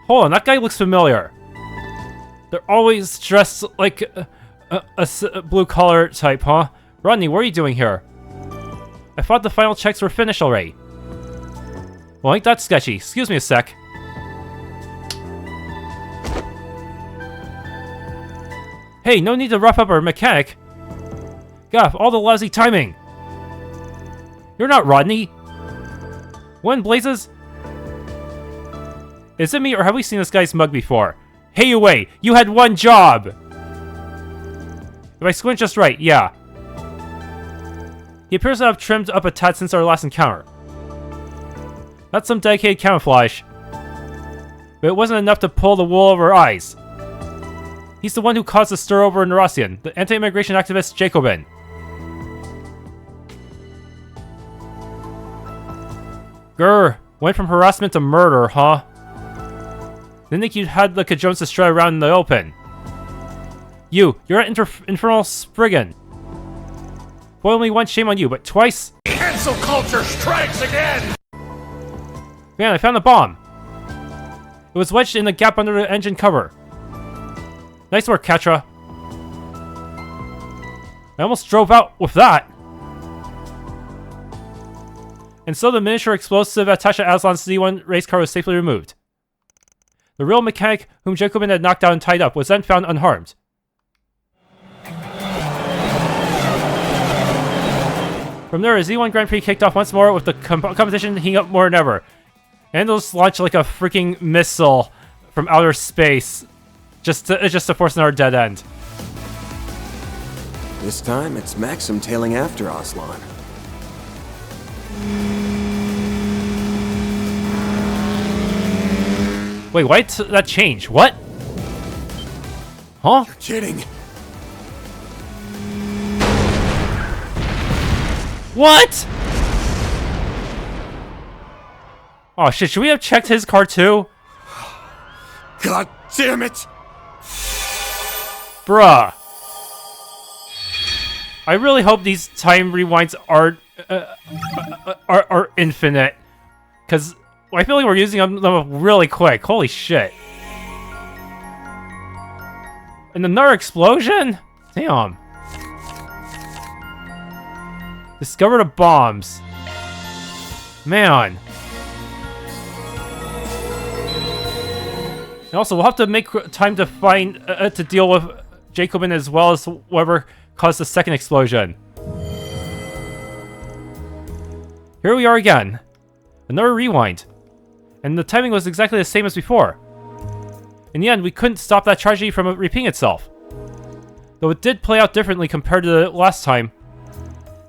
Hold on, that guy looks familiar. They're always dressed like a blue-collar type, huh? Rodney, what are you doing here? I thought the final checks were finished already. Well, ain't that sketchy. Excuse me a sec. Hey, no need to rough up our mechanic. God, all the lousy timing. You're not Rodney. What in blazes? Is it me, or have we seen this guy's mug before? Hey, away! You had one job! If I squint just right, yeah. He appears to have trimmed up a tad since our last encounter. That's some dedicated camouflage. But it wasn't enough to pull the wool over our eyes. He's the one who caused the stir over in Neurosian, the anti-immigration activist Jacobin. Grr, went from harassment to murder, huh? Didn't think you'd had the Jones to strut around in the open. You're an infernal spriggan. Boy, only one, shame on you, but twice? Cancel culture strikes again! Man, I found a bomb. It was wedged in the gap under the engine cover. Nice work, Katra. I almost drove out with that. And so the miniature explosive attached to Aslan's Z1 race car was safely removed. The real mechanic whom Jacobin had knocked down and tied up was then found unharmed. From there, a Z1 Grand Prix kicked off once more with the competition heating up more than ever. Andals launched like a freaking missile from outer space, just to force another dead end. This time, it's Maxim tailing after Aslan. Wait, why did that change? What? Huh? You're kidding. What? Oh shit, should we have checked his car too? God damn it! Bruh. I really hope these time rewinds are infinite. Cause I feel like we're using them really quick. Holy shit. And another explosion? Damn. Discover the bombs. Man. And also, we'll have to make time to find to deal with Jacobin as well as whoever caused the second explosion. Here we are again. Another rewind. And the timing was exactly the same as before. In the end, we couldn't stop that tragedy from repeating itself. Though it did play out differently compared to the last time.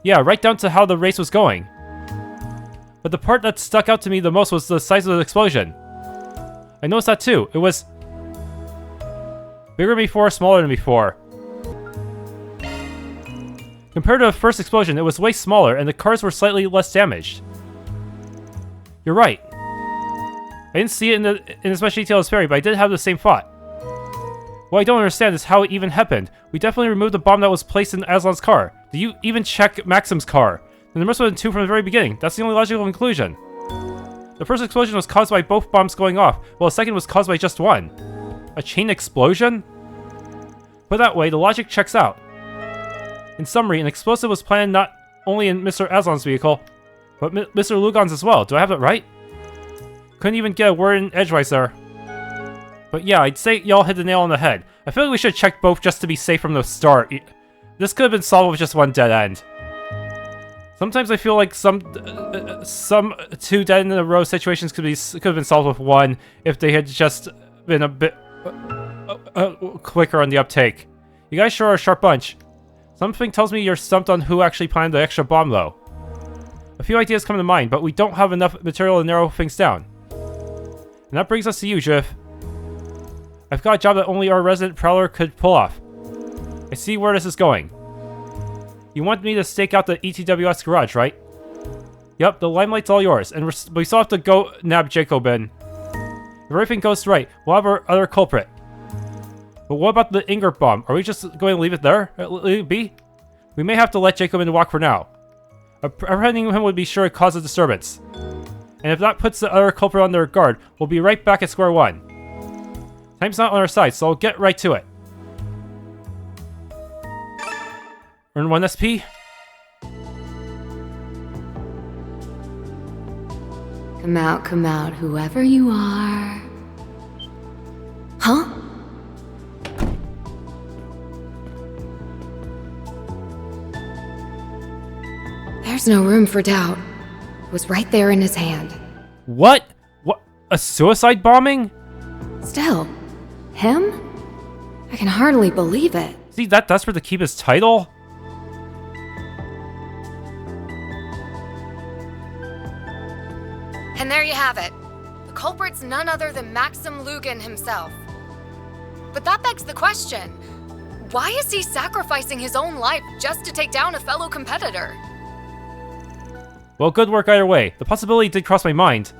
Yeah, right down to how the race was going. But the part that stuck out to me the most was the size of the explosion. I noticed that too. It was bigger than before, smaller than before. Compared to the first explosion, it was way smaller and the cars were slightly less damaged. You're right. I didn't see it in as much detail as Fairy, but I did have the same thought. What I don't understand is how it even happened. We definitely removed the bomb that was placed in Aslan's car. Did you even check Maxim's car? Then there must have been two from the very beginning. That's the only logical conclusion. The first explosion was caused by both bombs going off, while the second was caused by just one. A chain explosion? Put that way, the logic checks out. In summary, an explosive was planted not only in Mr. Aslan's vehicle, but Mr. Lugon's as well. Do I have it right? Couldn't even get a word in edgewise there. But yeah, I'd say y'all hit the nail on the head. I feel like we should check both just to be safe from the start. This could have been solved with just one dead end. Sometimes I feel like some two dead in a row situations could have been solved with one if they had just been a bit quicker on the uptake. You guys sure are a sharp bunch. Something tells me you're stumped on who actually planned the extra bomb though. A few ideas come to mind, but we don't have enough material to narrow things down. And that brings us to you, Jif. I've got a job that only our resident prowler could pull off. I see where this is going. You want me to stake out the ETWS garage, right? Yep, the limelight's all yours, and we still have to go nab Jacobin. If everything goes right, we'll have our other culprit. But what about the Inger bomb? Are we just going to leave it there? Leave it be? We may have to let Jacobin walk for now. Apprehending him would be sure to cause a disturbance. And if that puts the other culprit on their guard, we'll be right back at square one. Time's not on our side, so I'll get right to it. Earn 1 SP. Come out, whoever you are. Huh? There's no room for doubt. It was right there in his hand. What? What? A suicide bombing? Still, him? I can hardly believe it. Is he that desperate to keep his title? And there you have it. The culprit's none other than Maxim Lugan himself. But that begs the question, why is he sacrificing his own life just to take down a fellow competitor? Well, good work either way. The possibility did cross my mind.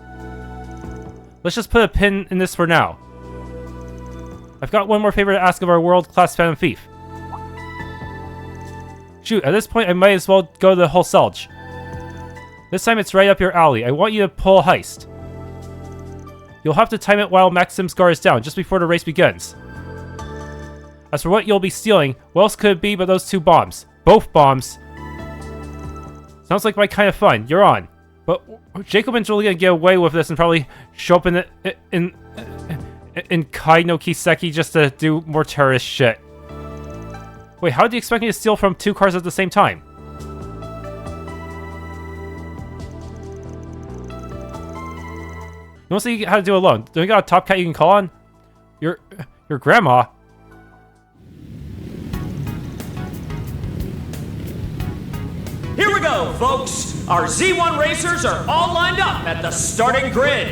Let's just put a pin in this for now. I've got one more favor to ask of our world-class Phantom Thief. Shoot, at this point I might as well go to the whole Selge. This time it's right up your alley. I want you to pull a heist. You'll have to time it while Maxim's guard is down, just before the race begins. As for what you'll be stealing, what else could it be but those two bombs? Both bombs. Sounds like my kind of fun. You're on. But Jacobin's really gonna get away with this and probably show up in Kai no Kiseki just to do more terrorist shit. Wait, how do you expect me to steal from two cars at the same time? You won't see how to do it alone. Don't you got a top cat you can call on? Your grandma. Here we go, folks! Our Z1 racers are all lined up at the starting grid.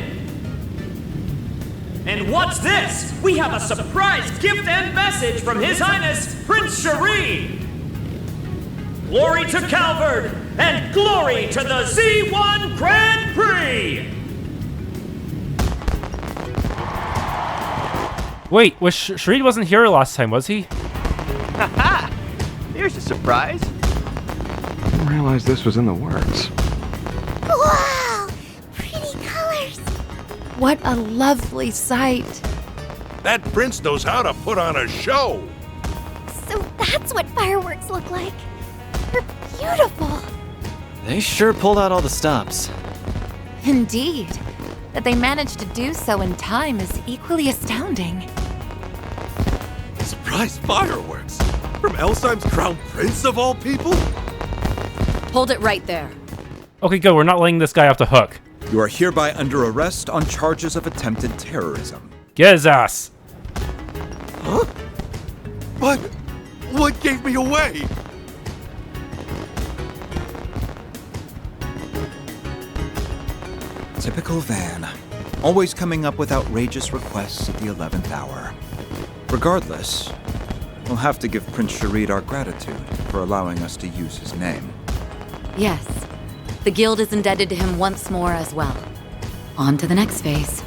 And what's this? We have a surprise gift and message from His Highness Prince Shireen! Glory to Calvard, and glory to the Z1 Grand Prix! Wait, Shireen wasn't here last time, was he? Haha! Here's a surprise. Didn't realize this was in the works. Wow! Pretty colors! What a lovely sight. That prince knows how to put on a show. That's what fireworks look like. They're beautiful. They sure pulled out all the stops. Indeed. That they managed to do so in time is equally astounding. Surprise fireworks? From Elsheim's crown prince of all people? Hold it right there. Okay, good. We're not letting this guy off the hook. You are hereby under arrest on charges of attempted terrorism. Get his ass. Huh? But what gave me away? Typical Van. Always coming up with outrageous requests at the 11th hour. Regardless, we'll have to give Prince Sharid our gratitude for allowing us to use his name. Yes. The guild is indebted to him once more as well. On to the next phase.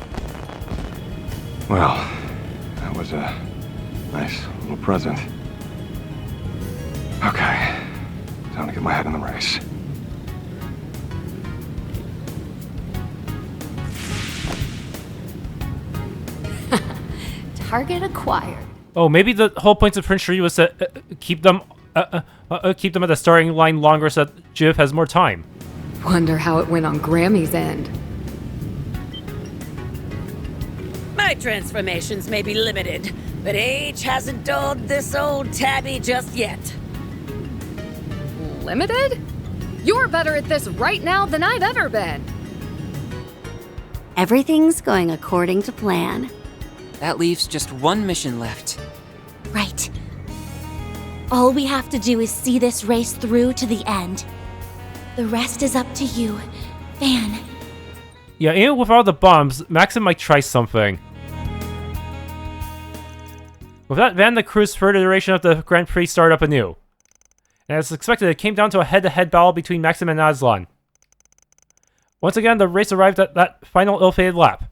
Well, that was a nice little present. Okay, time to get my head in the race. Target acquired. Oh, maybe the whole point of Prince Sharid was to keep them at the starting line longer so that Jiv has more time. Wonder how it went on Grammy's end. My transformations may be limited, but age hasn't dulled this old tabby just yet. Limited? You're better at this right now than I've ever been. Everything's going according to plan. That leaves just one mission left. Right. All we have to do is see this race through to the end. The rest is up to you, Van. Yeah, even with all the bombs, Maxim might try something. With that, Van the crew's further duration of the Grand Prix started up anew. And as expected, it came down to a head-to-head battle between Maxim and Aslan. Once again, the race arrived at that final ill-fated lap.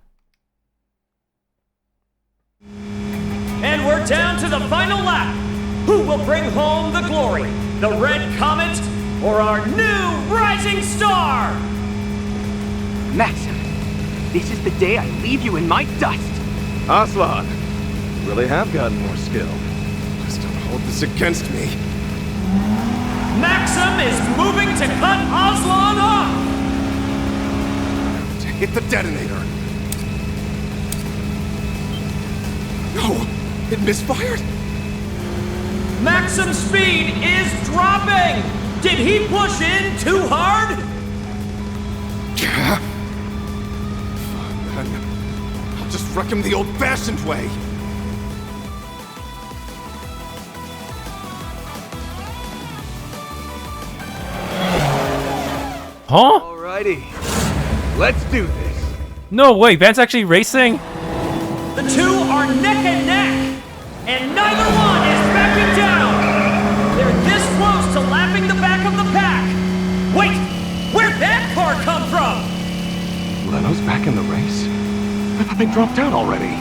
And we're down to the final lap. Who will bring home the glory? The Red Comet or our new rising star? Maxim, this is the day I leave you in my dust. Aslan, you really have gotten more skill. Just don't hold this against me. Maxim is moving to cut Aslan off. To hit the detonator. No, it misfired. Maxim's speed is dropping. Did he push in too hard? Then I'll just wreck him the old-fashioned way. Huh? Alrighty, let's do this. No way, Van's actually racing? The two are neck and neck, and neither one is backing down. They're this close to lapping the back of the pack. Wait, where'd that car come from? Leno's back in the race? I thought they dropped out already.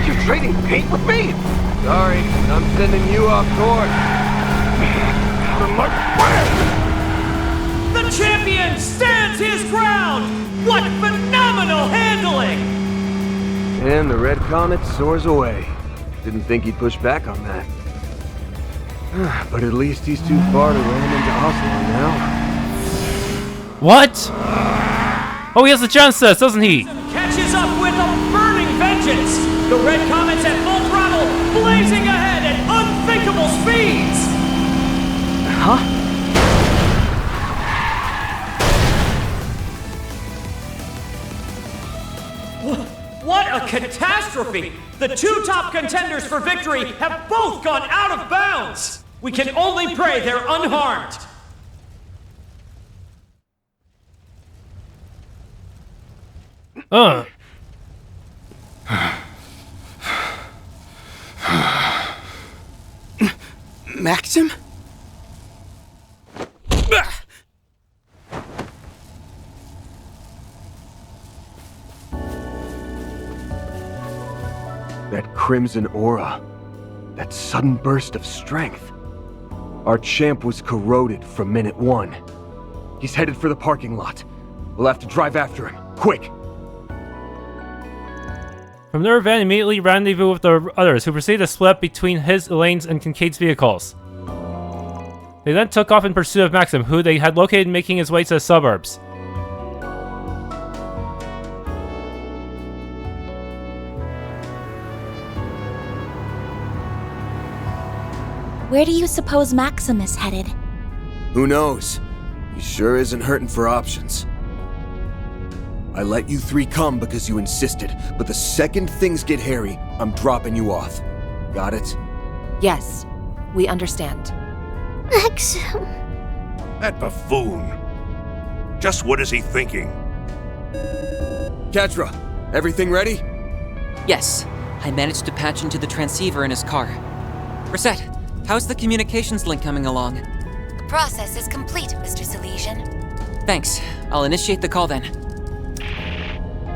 You trading paint with me? Sorry, I'm sending you off course. The champion stands his ground! What phenomenal handling! And the Red Comet soars away. Didn't think he'd push back on that. But at least he's too far to ram into Aslan now. What? Oh, he has the Genesis, doesn't he? Catches up with a burning vengeance! The Red Comet's at full throttle, blazing ahead at unthinkable speeds! Huh? What a catastrophe! The two top contenders for victory have both gone out of bounds! We can only pray they're unharmed! Maxim? That crimson aura. That sudden burst of strength. Our champ was corroded from minute one. He's headed for the parking lot. We'll have to drive after him. quick! From there, Van immediately rendezvoused with the others, who proceeded to split up between his, Elaine's, and Kincaid's vehicles. They then took off in pursuit of Maxim, who they had located making his way to the suburbs. Where do you suppose Maxim is headed? Who knows? He sure isn't hurting for options. I let you three come because you insisted, but the second things get hairy, I'm dropping you off. Got it? Yes, we understand. Maxim. That buffoon. Just what is he thinking? Katra, everything ready? Yes, I managed to patch into the transceiver in his car. Reset, how's the communications link coming along? The process is complete, Mr. Silesian. Thanks. I'll initiate the call then.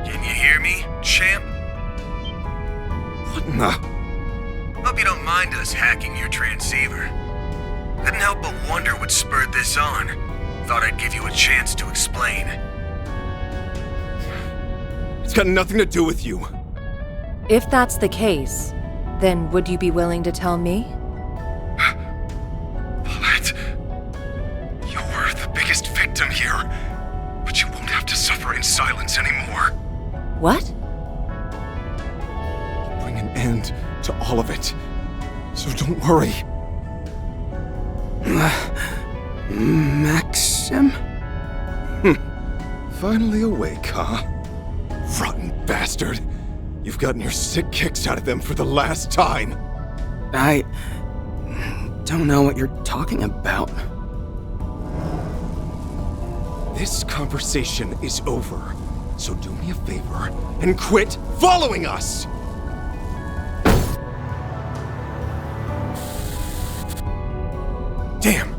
Can you hear me, champ? What in the... Hope you don't mind us hacking your transceiver. Couldn't help but wonder what spurred this on. Thought I'd give you a chance to explain. It's got nothing to do with you. If that's the case, then would you be willing to tell me? Paulette, you're the biggest victim here, but you won't have to suffer in silence anymore. What? Bring an end to all of it. So don't worry. Maxim? Finally awake, huh? Rotten bastard. You've gotten your sick kicks out of them for the last time. I don't know what you're talking about. This conversation is over, so do me a favor and quit following us! Damn!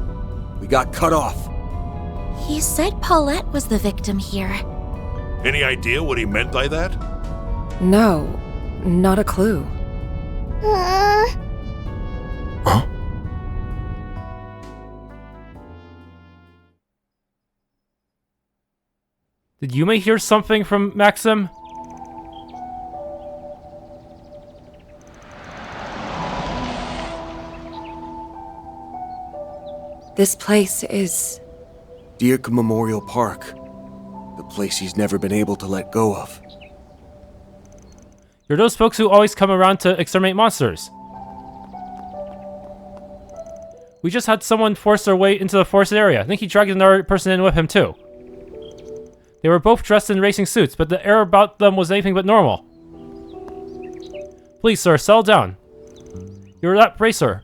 We got cut off. He said Paulette was the victim here. Any idea what he meant by that? No, not a clue. Did Yume hear something from Maxim? This place is... Dirke Memorial Park. The place he's never been able to let go of. You're those folks who always come around to exterminate monsters. We just had someone force their way into the forested area. I think he dragged another person in with him too. They were both dressed in racing suits, but the air about them was anything but normal. Please, sir, settle down. You're that bracer.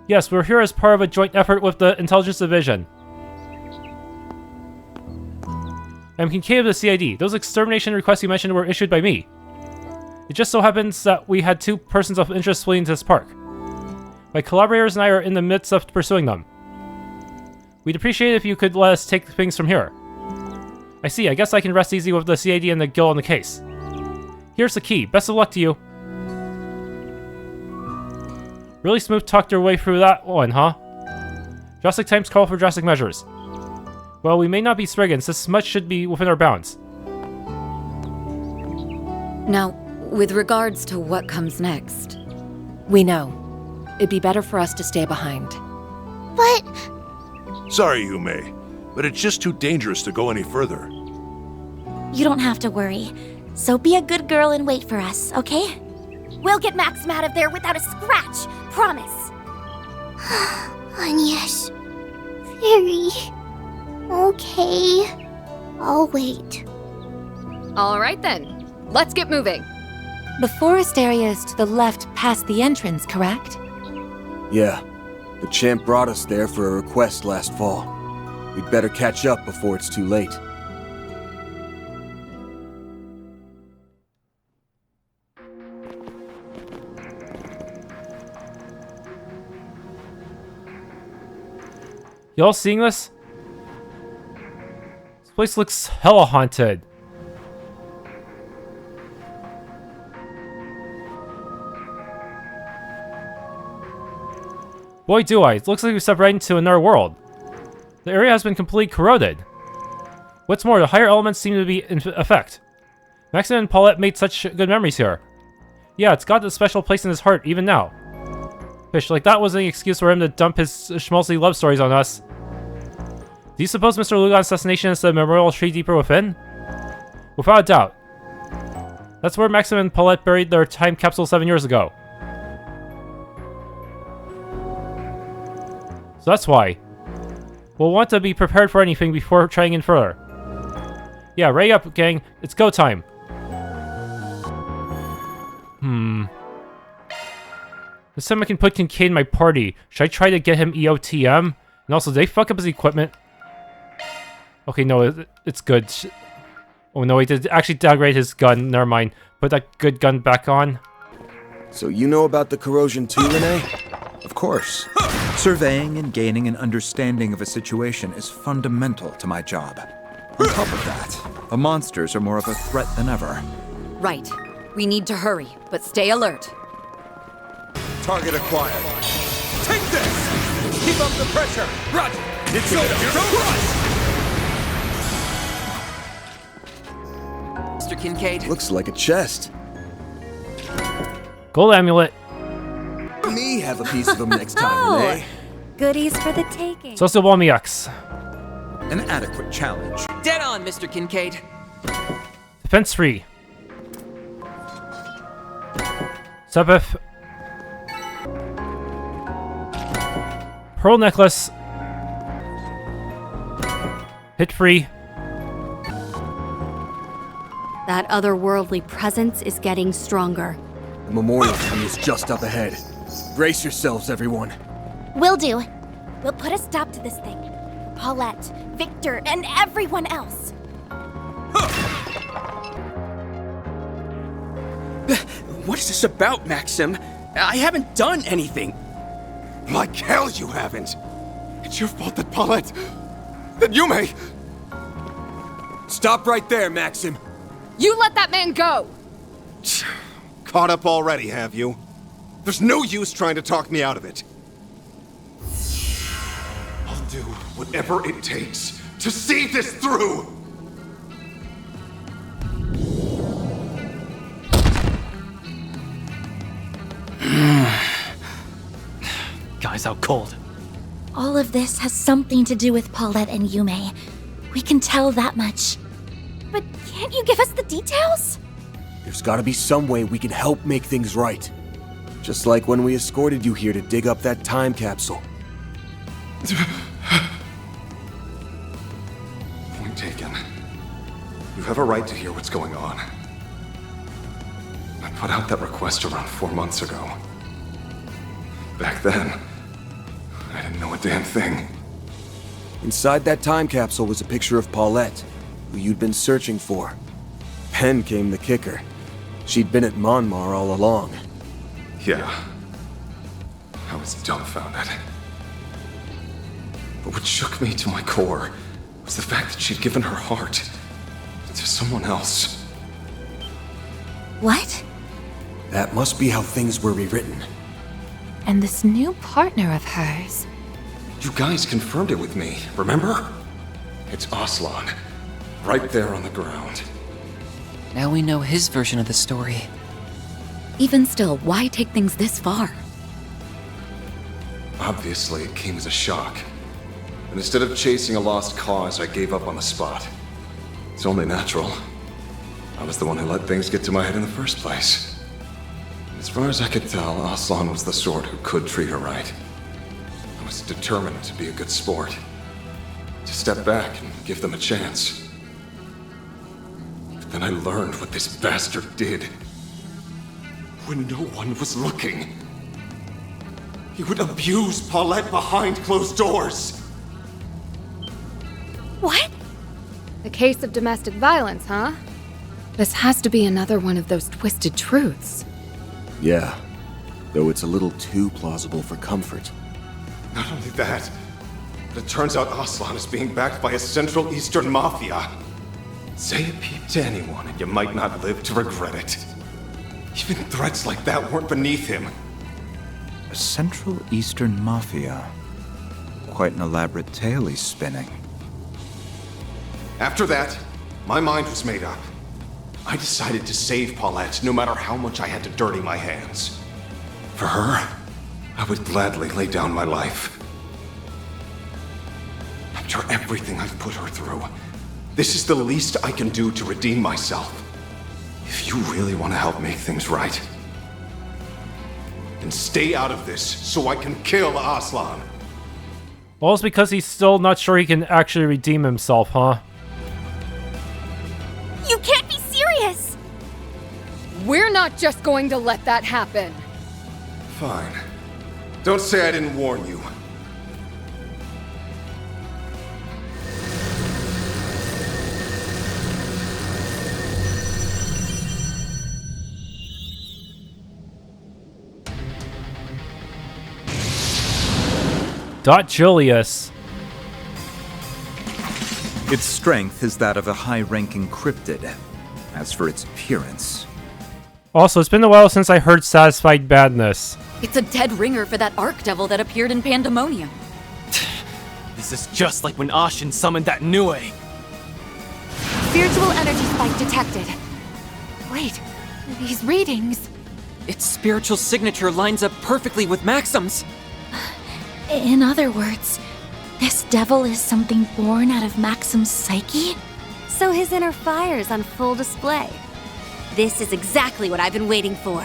Yes, we're here as part of a joint effort with the Intelligence Division. I'm Kincaid of the CID. Those extermination requests you mentioned were issued by me. It just so happens that we had two persons of interest fleeing to this park. My collaborators and I are in the midst of pursuing them. We'd appreciate it if you could let us take things from here. I see, I guess I can rest easy with the CID and the guild on the case. Here's the key. Best of luck to you. Really smooth talked your way through that one, huh? Drastic times call for drastic measures. Well, we may not be Spriggans, this much should be within our bounds. Now, with regards to what comes next... We know. It'd be better for us to stay behind. But... Sorry, Yume, but it's just too dangerous to go any further. You don't have to worry. So be a good girl and wait for us, okay? We'll get Maxim out of there without a scratch. Promise. Yes. Very. Okay. I'll wait. All right then. Let's get moving. The forest area is to the left past the entrance, correct? Yeah. The champ brought us there for a request last fall. We'd better catch up before it's too late. Y'all seeing this? This place looks hella haunted. Boy do I, it looks like we stepped right into another world. The area has been completely corroded. What's more, the higher elements seem to be in effect. Maxim and Paulette made such good memories here. Yeah, it's got a special place in his heart, even now. Fish, like that wasn't an excuse for him to dump his schmaltzy love stories on us. Do you suppose Mr. Lugan's assassination is the memorial tree deeper within? Without a doubt. That's where Maxim and Paulette buried their time capsule 7 years ago. So that's why. We'll want to be prepared for anything before trying in further. Yeah, ready up, gang. It's go time. This time I can put Kincaid in my party. Should I try to get him EOTM? And also, did they fuck up his equipment? Okay, no, it's good. Oh no, he did actually downgrade his gun. Never mind. Put that good gun back on. So you know about the corrosion too, Renee? Of course. Surveying and gaining an understanding of a situation is fundamental to my job. On top of that, the monsters are more of a threat than ever. Right. We need to hurry, but stay alert. Target acquired. Take this! Keep up the pressure! Roger! It's Mr. Kincaid. Looks like a chest. Gold amulet. Me have a piece of them next time, Renee. Goodies for the taking. Sociobomb EX. An adequate challenge. Dead on, Mr. Kincaid. Defense 3. Sabbath. Pearl necklace. Hit free. That otherworldly presence is getting stronger. The memorial tree is just up ahead. Brace yourselves, everyone. Will do. We'll put a stop to this thing. Paulette, Victor, and everyone else. What is this about, Maxim? I haven't done anything. Like hell you haven't. It's your fault that Paulette... that Yume... Stop right there, Maxim. You let that man go! Caught up already, have you? There's no use trying to talk me out of it. I'll do whatever it takes to see this through! Guy's out cold. All of this has something to do with Paulette and Yume. We can tell that much. But can't you give us the details? There's gotta be some way we can help make things right. Just like when we escorted you here to dig up that time capsule. Point taken. You have a right to hear what's going on. I put out that request around 4 months ago. Back then, I didn't know a damn thing. Inside that time capsule was a picture of Paulette, who you'd been searching for. Then came the kicker. She'd been at Monmar all along. Yeah. I was dumbfounded. But what shook me to my core was the fact that she'd given her heart to someone else. What? That must be how things were rewritten. And this new partner of hers. You guys confirmed it with me, remember? It's Aslan. Right there on the ground. Now we know his version of the story. Even still, why take things this far? Obviously, it came as a shock. And instead of chasing a lost cause, I gave up on the spot. It's only natural. I was the one who let things get to my head in the first place. As far as I could tell, Aslan was the sort who could treat her right. I was determined to be a good sport. To step back and give them a chance. But then I learned what this bastard did. When no one was looking. He would abuse Paulette behind closed doors. What? A case of domestic violence, huh? This has to be another one of those twisted truths. Yeah, though it's a little too plausible for comfort. Not only that, but it turns out Aslan is being backed by a Central Eastern Mafia. Say a peep to anyone and you might not live to regret it. Even threats like that weren't beneath him. A Central Eastern Mafia. Quite an elaborate tale he's spinning. After that, my mind was made up. I decided to save Paulette, no matter how much I had to dirty my hands. For her, I would gladly lay down my life. After everything I've put her through, this is the least I can do to redeem myself. If you really want to help make things right, then stay out of this so I can kill Aslan. Well, it's because he's still not sure he can actually redeem himself, huh? You can't be serious! We're not just going to let that happen. Fine. Don't say I didn't warn you. Jillius. Its strength is that of a high-ranking cryptid. As for its appearance... Also, it's been a while since I heard Satisfied Badness. It's a dead ringer for that Archdevil that appeared in Pandemonium. This is just like when Ashen summoned that Nue. Spiritual energy spike detected. Wait, these readings... Its spiritual signature lines up perfectly with Maxim's. In other words, this devil is something born out of Maxim's psyche? So his inner fire's on full display. This is exactly what I've been waiting for.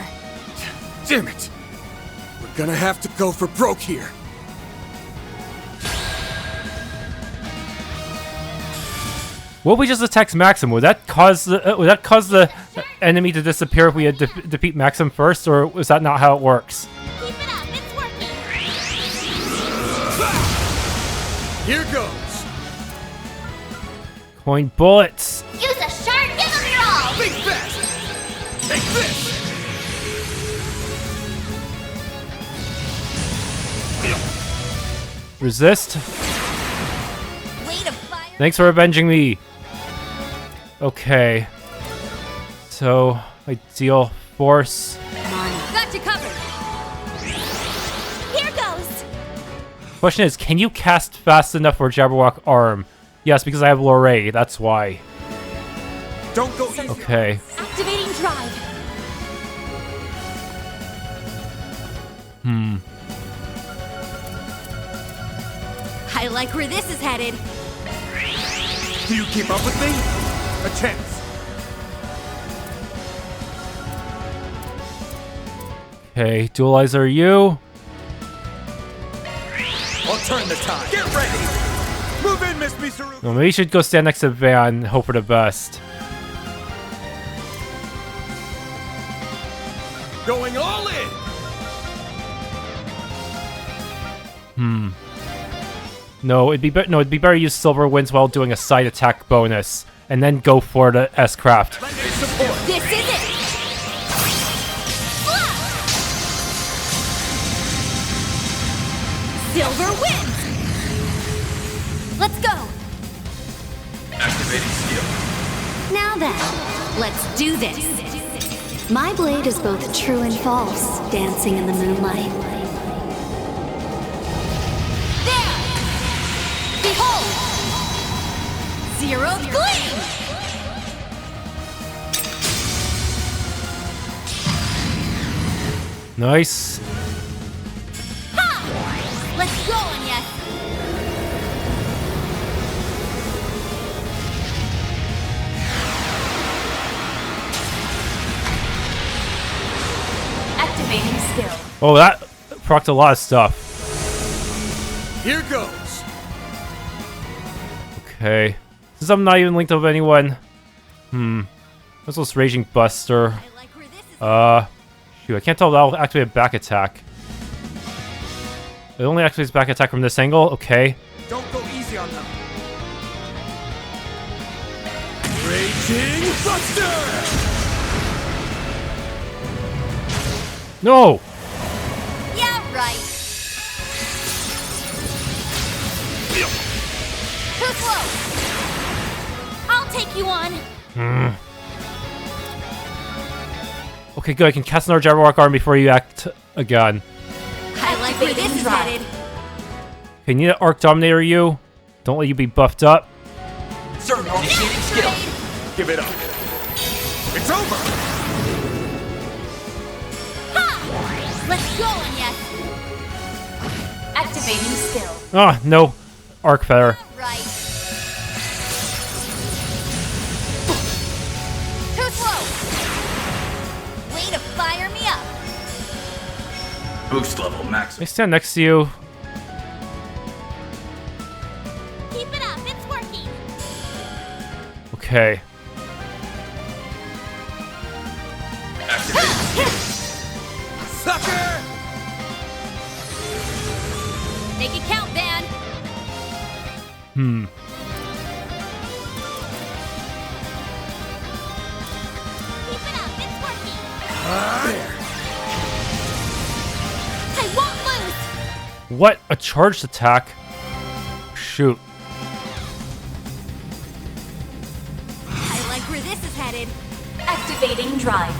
Damn it! We're gonna have to go for broke here. What if we just attacked Maxim? Would that cause the enemy to disappear if we had defeat Maxim first, or was that not how it works? Here goes! Coin bullets! Use a shard, give them your all! Think fast! Take this! Resist. Way to fire. Thanks for avenging me. Okay. So, ideal force. Got you covered. Here goes! Question is, can you cast fast enough for Jabberwock Arm? Yes, because I have Lorray, that's why. Don't go easy. Okay. Activating drive. I like where this is headed. Do you keep up with me? A chance. Okay, Dualizer you. I'll turn the tide. Get ready! Move in, Miss Misaru! Well, maybe you should go stand next to Van and hope for the best. Going all in! No, it'd be better to use Silver Winds while doing a side attack bonus, and then go for the S-Craft. This is it! Silver wins! Let's go! Activating skill. Now then, let's do this. My blade is both true and false, dancing in the moonlight. There! Behold! Zero gleam! Nice. Ha! Let's go, Anya! Activating skill. Oh, that procced a lot of stuff. Here goes! Okay. Since I'm not even linked up with anyone. What's this Raging Buster? Shoot, I can't tell if that'll activate a back attack. It only activates back attack from this angle? Okay. Don't go easy on them. Raging Buster! No! Yeah, right. Too close. I'll take you on. Okay, good. I can cast another Jabberwock Arm before you act again. I like where this is headed. Okay, need an Arc Dominator you. Don't let you be buffed up. Certain initiating skill. Give it up. It's over! Let's go, NIS. Activating skill. Ah, no. Arc feather. Right. Too slow. Way to fire me up. Boost level max. I stand next to you. Keep it up. It's working. Okay. Sucker! Make it count, Van. Keep it up. It's working. I won't lose. What? A charged attack? Shoot. I like where this is headed. Activating drive.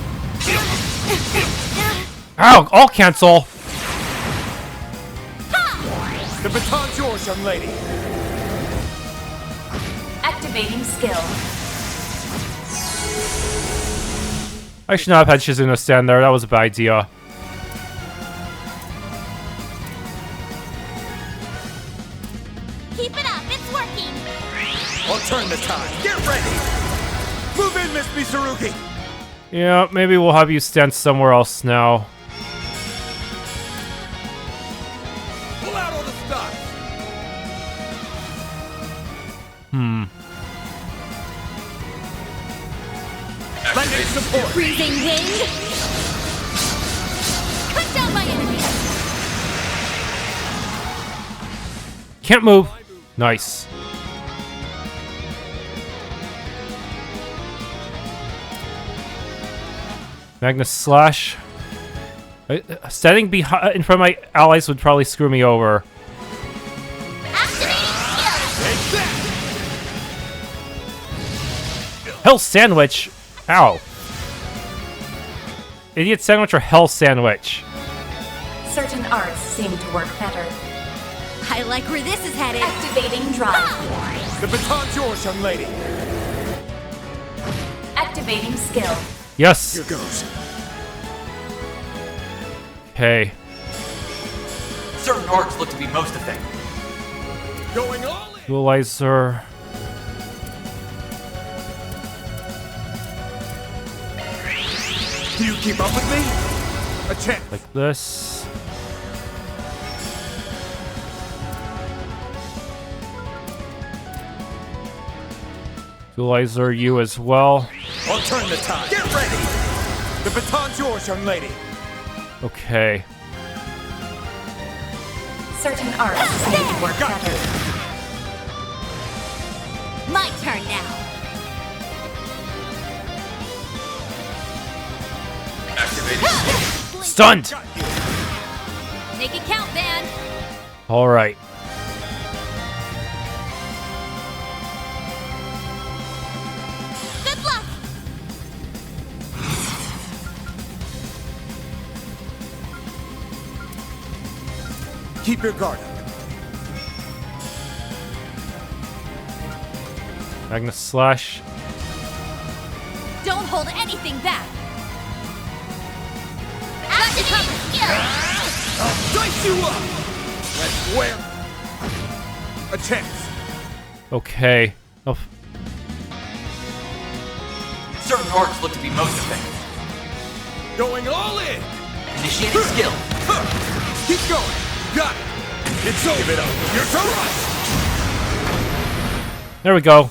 Ow! I'll cancel! The baton's yours, young lady. Activating skill. I should not have had Shizuna stand there. That was a bad idea. Keep it up. It's working. I'll turn the tide. Get ready. Move in, Miss Mitsurugi. Yeah, maybe we'll have you stand somewhere else now. Pull out all the stops. Lending support. Freezing wind. Cut down my enemies. Can't move. Nice. Magnus Slash. Standing behind in front of my allies would probably screw me over. Hell Sandwich! Ow. Idiot Sandwich or Hell Sandwich? Certain arts seem to work better. I like where this is headed. Activating drive. The baton's yours, young lady. Activating skill. Yes. Here goes. Okay. Certain orcs look to be most effective. Going all in. Dualizer. Do you keep up with me? A chance. Like this. Dualizer you as well. I'll turn the tide. Get ready. The baton's yours, young lady. Okay. Certain arts seem to work better. My turn now. Stunned! Make it count, Van. Alright. Good luck. Keep your guard up. Magnus Slash. Don't hold anything back. Activating skill. I'll dice you up. Let's wear a chance. Okay. Oh, Certain orcs look to be most effective. Going all in. Initiating skill. Keep going. Got it. It's over. Give it up. Your turn. there we go.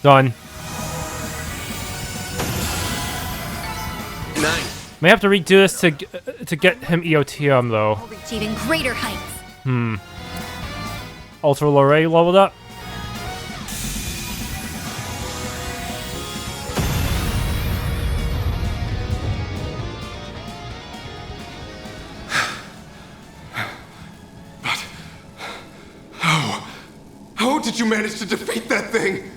Done. Nice. May have to redo this to get him EOTM though. I'll reach even greater heights. Ultra Lorraine leveled up. How did you manage to defeat that thing?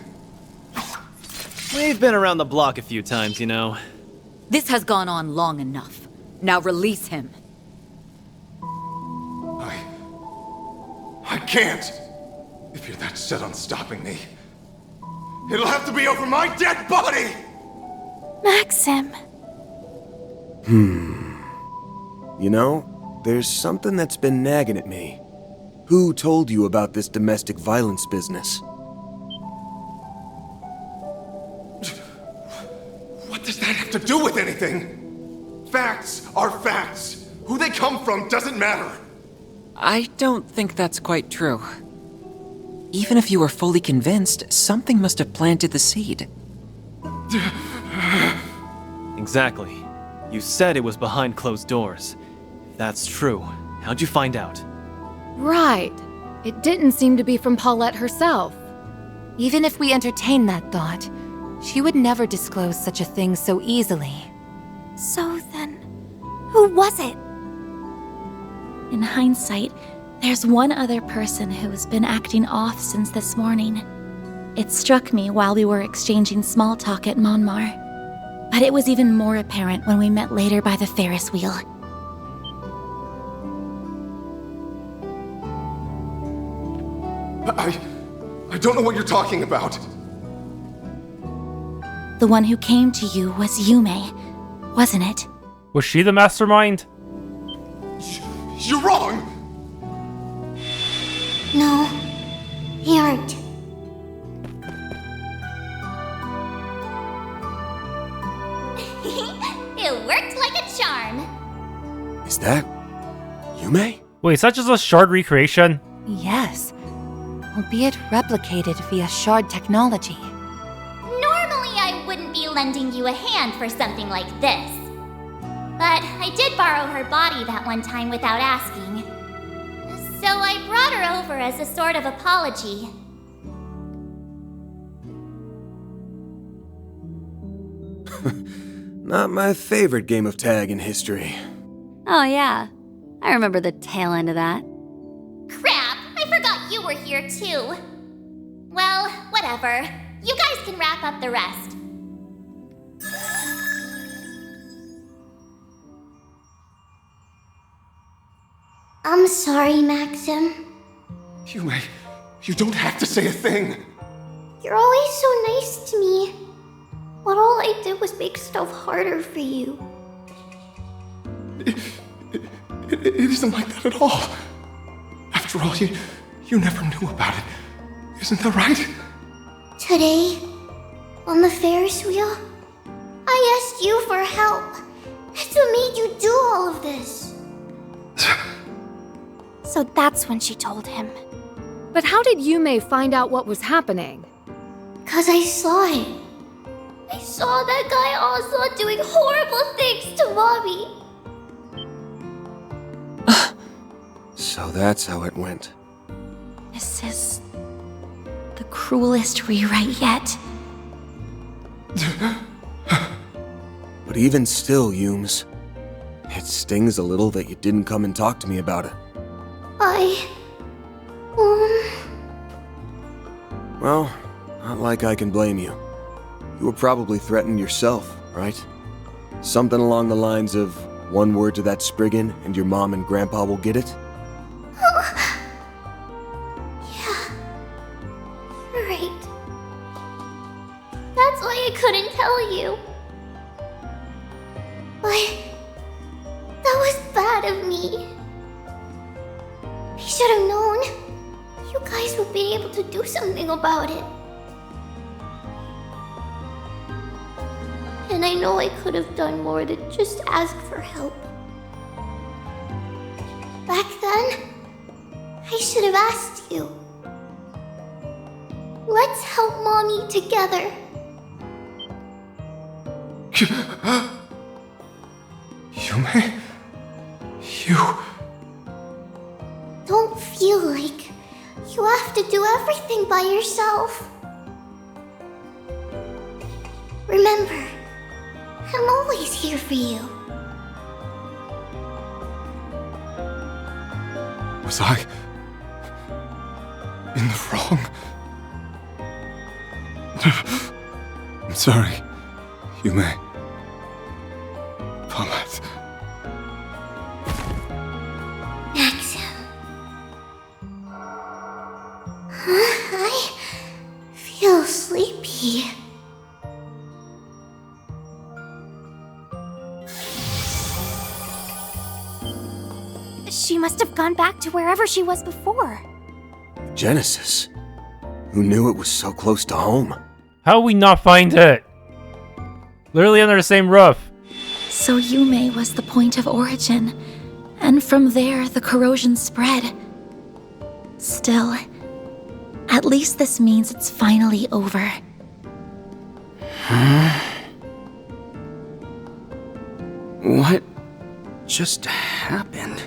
We've been around the block a few times, you know. This has gone on long enough. Now release him. I can't. If you're that set on stopping me, It'll have to be over my dead body! Maxim. You know, there's something that's been nagging at me. Who told you about this domestic violence business? What does that have to do with anything? Facts are facts. Who they come from doesn't matter. I don't think that's quite true. Even if you were fully convinced, something must have planted the seed. Exactly. You said it was behind closed doors. If that's true, how'd you find out? Right. It didn't seem to be from Paulette herself. Even if we entertain that thought, she would never disclose such a thing so easily. So then, who was it? In hindsight, there's one other person who has been acting off since this morning. It struck me while we were exchanging small talk at Monmar. But it was even more apparent when we met later by the Ferris wheel. I don't know what you're talking about. The one who came to you was Yume, wasn't it? Was she the mastermind? You're wrong! No, you aren't. It worked like a charm. Is that Yume? Wait, is that just a shard recreation? Yes, albeit replicated via shard technology. Normally I wouldn't be lending you a hand for something like this. But I did borrow her body that one time without asking. So I brought her over as a sort of apology. Not my favorite game of tag in history. Oh yeah, I remember the tail end of that. Crap! I forgot you were here too. Well, whatever. You guys can wrap up the rest. I'm sorry, Maxim. Yume, you don't have to say a thing. You're always so nice to me. But all I did was make stuff harder for you. It isn't like that at all. After all, you never knew about it. Isn't that right? Today, on the Ferris wheel, I asked you for help. That's what made you do all of this. So that's when she told him. But how did Yume find out what was happening? 'Cause I saw it. I saw that guy Osla doing horrible things to Mommy. So that's how it went. This is the cruelest rewrite yet. But even still, Yumes, it stings a little that you didn't come and talk to me about it. Well, not like I can blame you. You were probably threatened yourself, right? Something along the lines of, one word to that Spriggan and your mom and grandpa will get it? Yeah, you're right. That's why I couldn't tell you. But that was bad of me. I should have known. You guys would be able to do something about it. And I know I could have done more than just ask for help. Back then, I should have asked you. Let's help Mommy together. Yume? You... Don't feel like you have to do everything by yourself. Remember, I'm always here for you. Was I in the wrong? I'm sorry, Yume. Paulette. Maxim. I feel sleepy. She must have gone back to wherever she was before. Genesis? Who knew it was so close to home? How will we not find it? Literally under the same roof. So Yume was the point of origin, and from there the corrosion spread. Still, at least this means it's finally over. What just happened?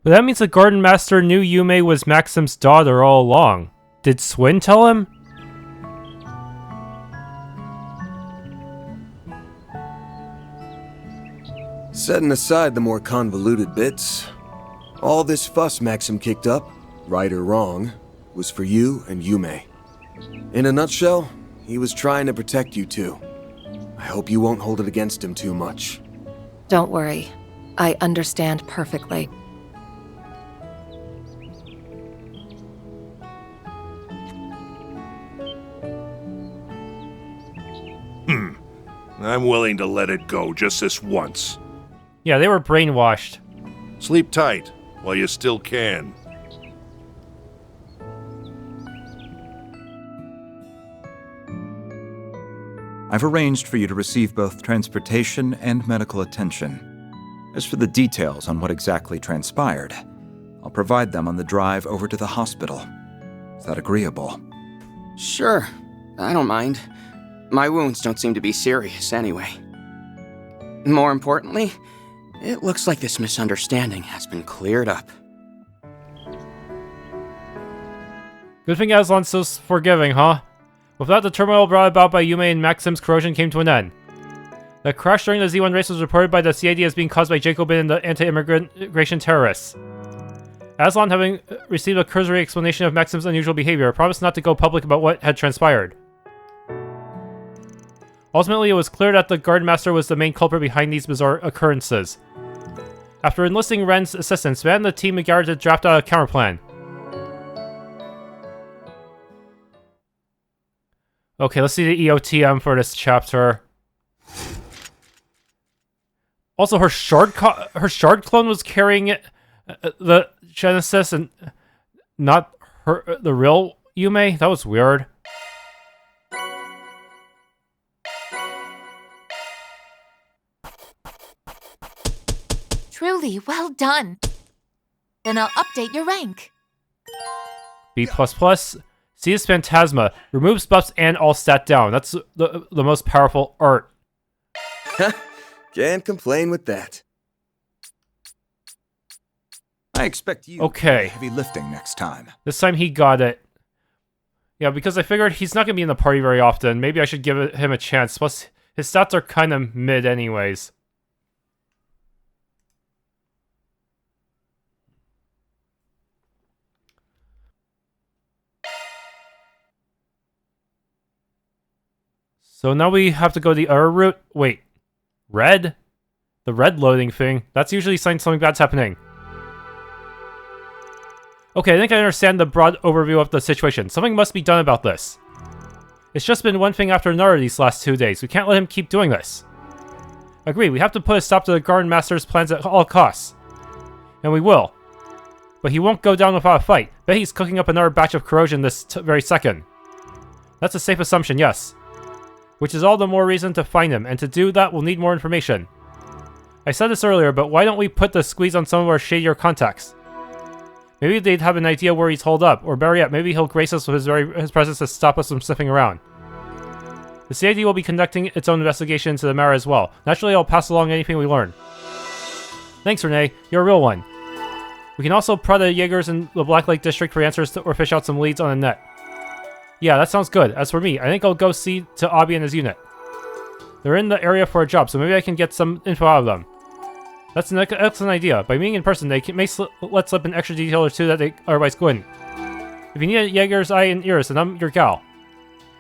But that means the Garden Master knew Yume was Maxim's daughter all along. Did Swin tell him? Setting aside the more convoluted bits, all this fuss Maxim kicked up, right or wrong, was for you and Yume. In a nutshell, he was trying to protect you two. I hope you won't hold it against him too much. Don't worry. I understand perfectly. I'm willing to let it go just this once. Yeah, they were brainwashed. Sleep tight while you still can. I've arranged for you to receive both transportation and medical attention. As for the details on what exactly transpired, I'll provide them on the drive over to the hospital. Is that agreeable? Sure, I don't mind. My wounds don't seem to be serious anyway. More importantly, it looks like this misunderstanding has been cleared up. Good thing Aslan's so forgiving, huh? With that, the turmoil brought about by Yume and Maxim's corrosion came to an end. The crash during the Z1 race was reported by the CID as being caused by Jacobin and the anti-immigration terrorists. Aslan, having received a cursory explanation of Maxim's unusual behavior, promised not to go public about what had transpired. Ultimately, it was clear that the Garden Master was the main culprit behind these bizarre occurrences. After enlisting Ren's assistance, Van and the team began to draft out a counterplan. Okay, let's see the EOTM for this chapter. Also, her shard clone was carrying the Genesis and not the real Yume? That was weird. Truly, well done. Then I'll update your rank. B++. Sees Phantasma. Removes buffs and all stat down. That's the most powerful art. Can't complain with that. I expect you okay. heavy lifting next time. This time he got it. Yeah, because I figured he's not going to be in the party very often. Maybe I should give him a chance. Plus, his stats are kind of mid anyways. So now we have to go the other route. Wait. Red? The red loading thing. That's usually a sign something bad's happening. Okay, I think I understand the broad overview of the situation. Something must be done about this. It's just been one thing after another these last 2 days. We can't let him keep doing this. Agreed, we have to put a stop to the Garden Master's plans at all costs. And we will. But he won't go down without a fight. Bet he's cooking up another batch of corrosion this very second. That's a safe assumption, yes. Which is all the more reason to find him, and to do that we'll need more information. I said this earlier, but why don't we put the squeeze on some of our shadier contacts? Maybe they'd have an idea where he's holed up, or better yet, maybe he'll grace us with his presence to stop us from sniffing around. The CID will be conducting its own investigation into the matter as well. Naturally, I'll pass along anything we learn. Thanks, Renee. You're a real one. We can also prod the Jaegers in the Black Lake District for answers or fish out some leads on the net. Yeah, that sounds good. As for me, I think I'll go see to Abi and his unit. They're in the area for a job, so maybe I can get some info out of them. That's an excellent idea. By meeting in person, they may let slip an extra detail or two that they otherwise couldn't. If you need a Jaeger's eye and ears, then I'm your gal.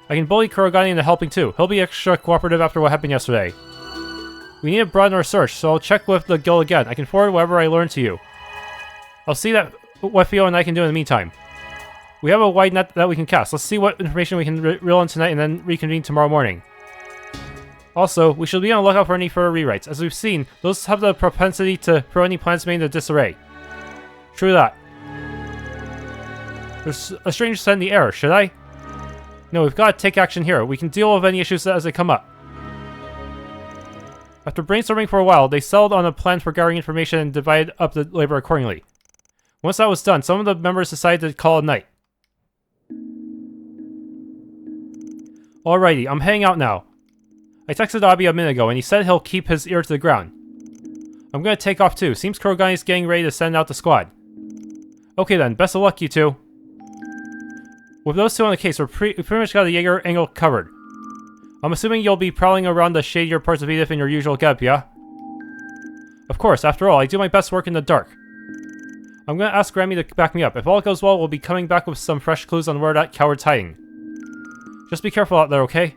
I can bully Kurogani into helping too. He'll be extra cooperative after what happened yesterday. We need to broaden our search, so I'll check with the guild again. I can forward whatever I learned to you. I'll see what Theo and I can do in the meantime. We have a wide net that we can cast. Let's see what information we can reel in tonight and then reconvene tomorrow morning. Also, we should be on the lookout for any further rewrites. As we've seen, those have the propensity to throw any plans made into disarray. True that. There's a strange scent in the air, should I? No, we've got to take action here. We can deal with any issues as they come up. After brainstorming for a while, they settled on a plan for gathering information and divided up the labor accordingly. Once that was done, some of the members decided to call it a night. Alrighty, I'm heading out now. I texted Abby a minute ago and he said he'll keep his ear to the ground. I'm gonna take off too. Seems Kurogane is getting ready to send out the squad. Okay then, best of luck you two. With those two on the case, we pretty much got the Jaeger angle covered. I'm assuming you'll be prowling around the shadier parts of Edith in your usual getup, yeah? Of course, after all, I do my best work in the dark. I'm gonna ask Grammy to back me up. If all goes well, we'll be coming back with some fresh clues on where that coward's hiding. Just be careful out there, okay?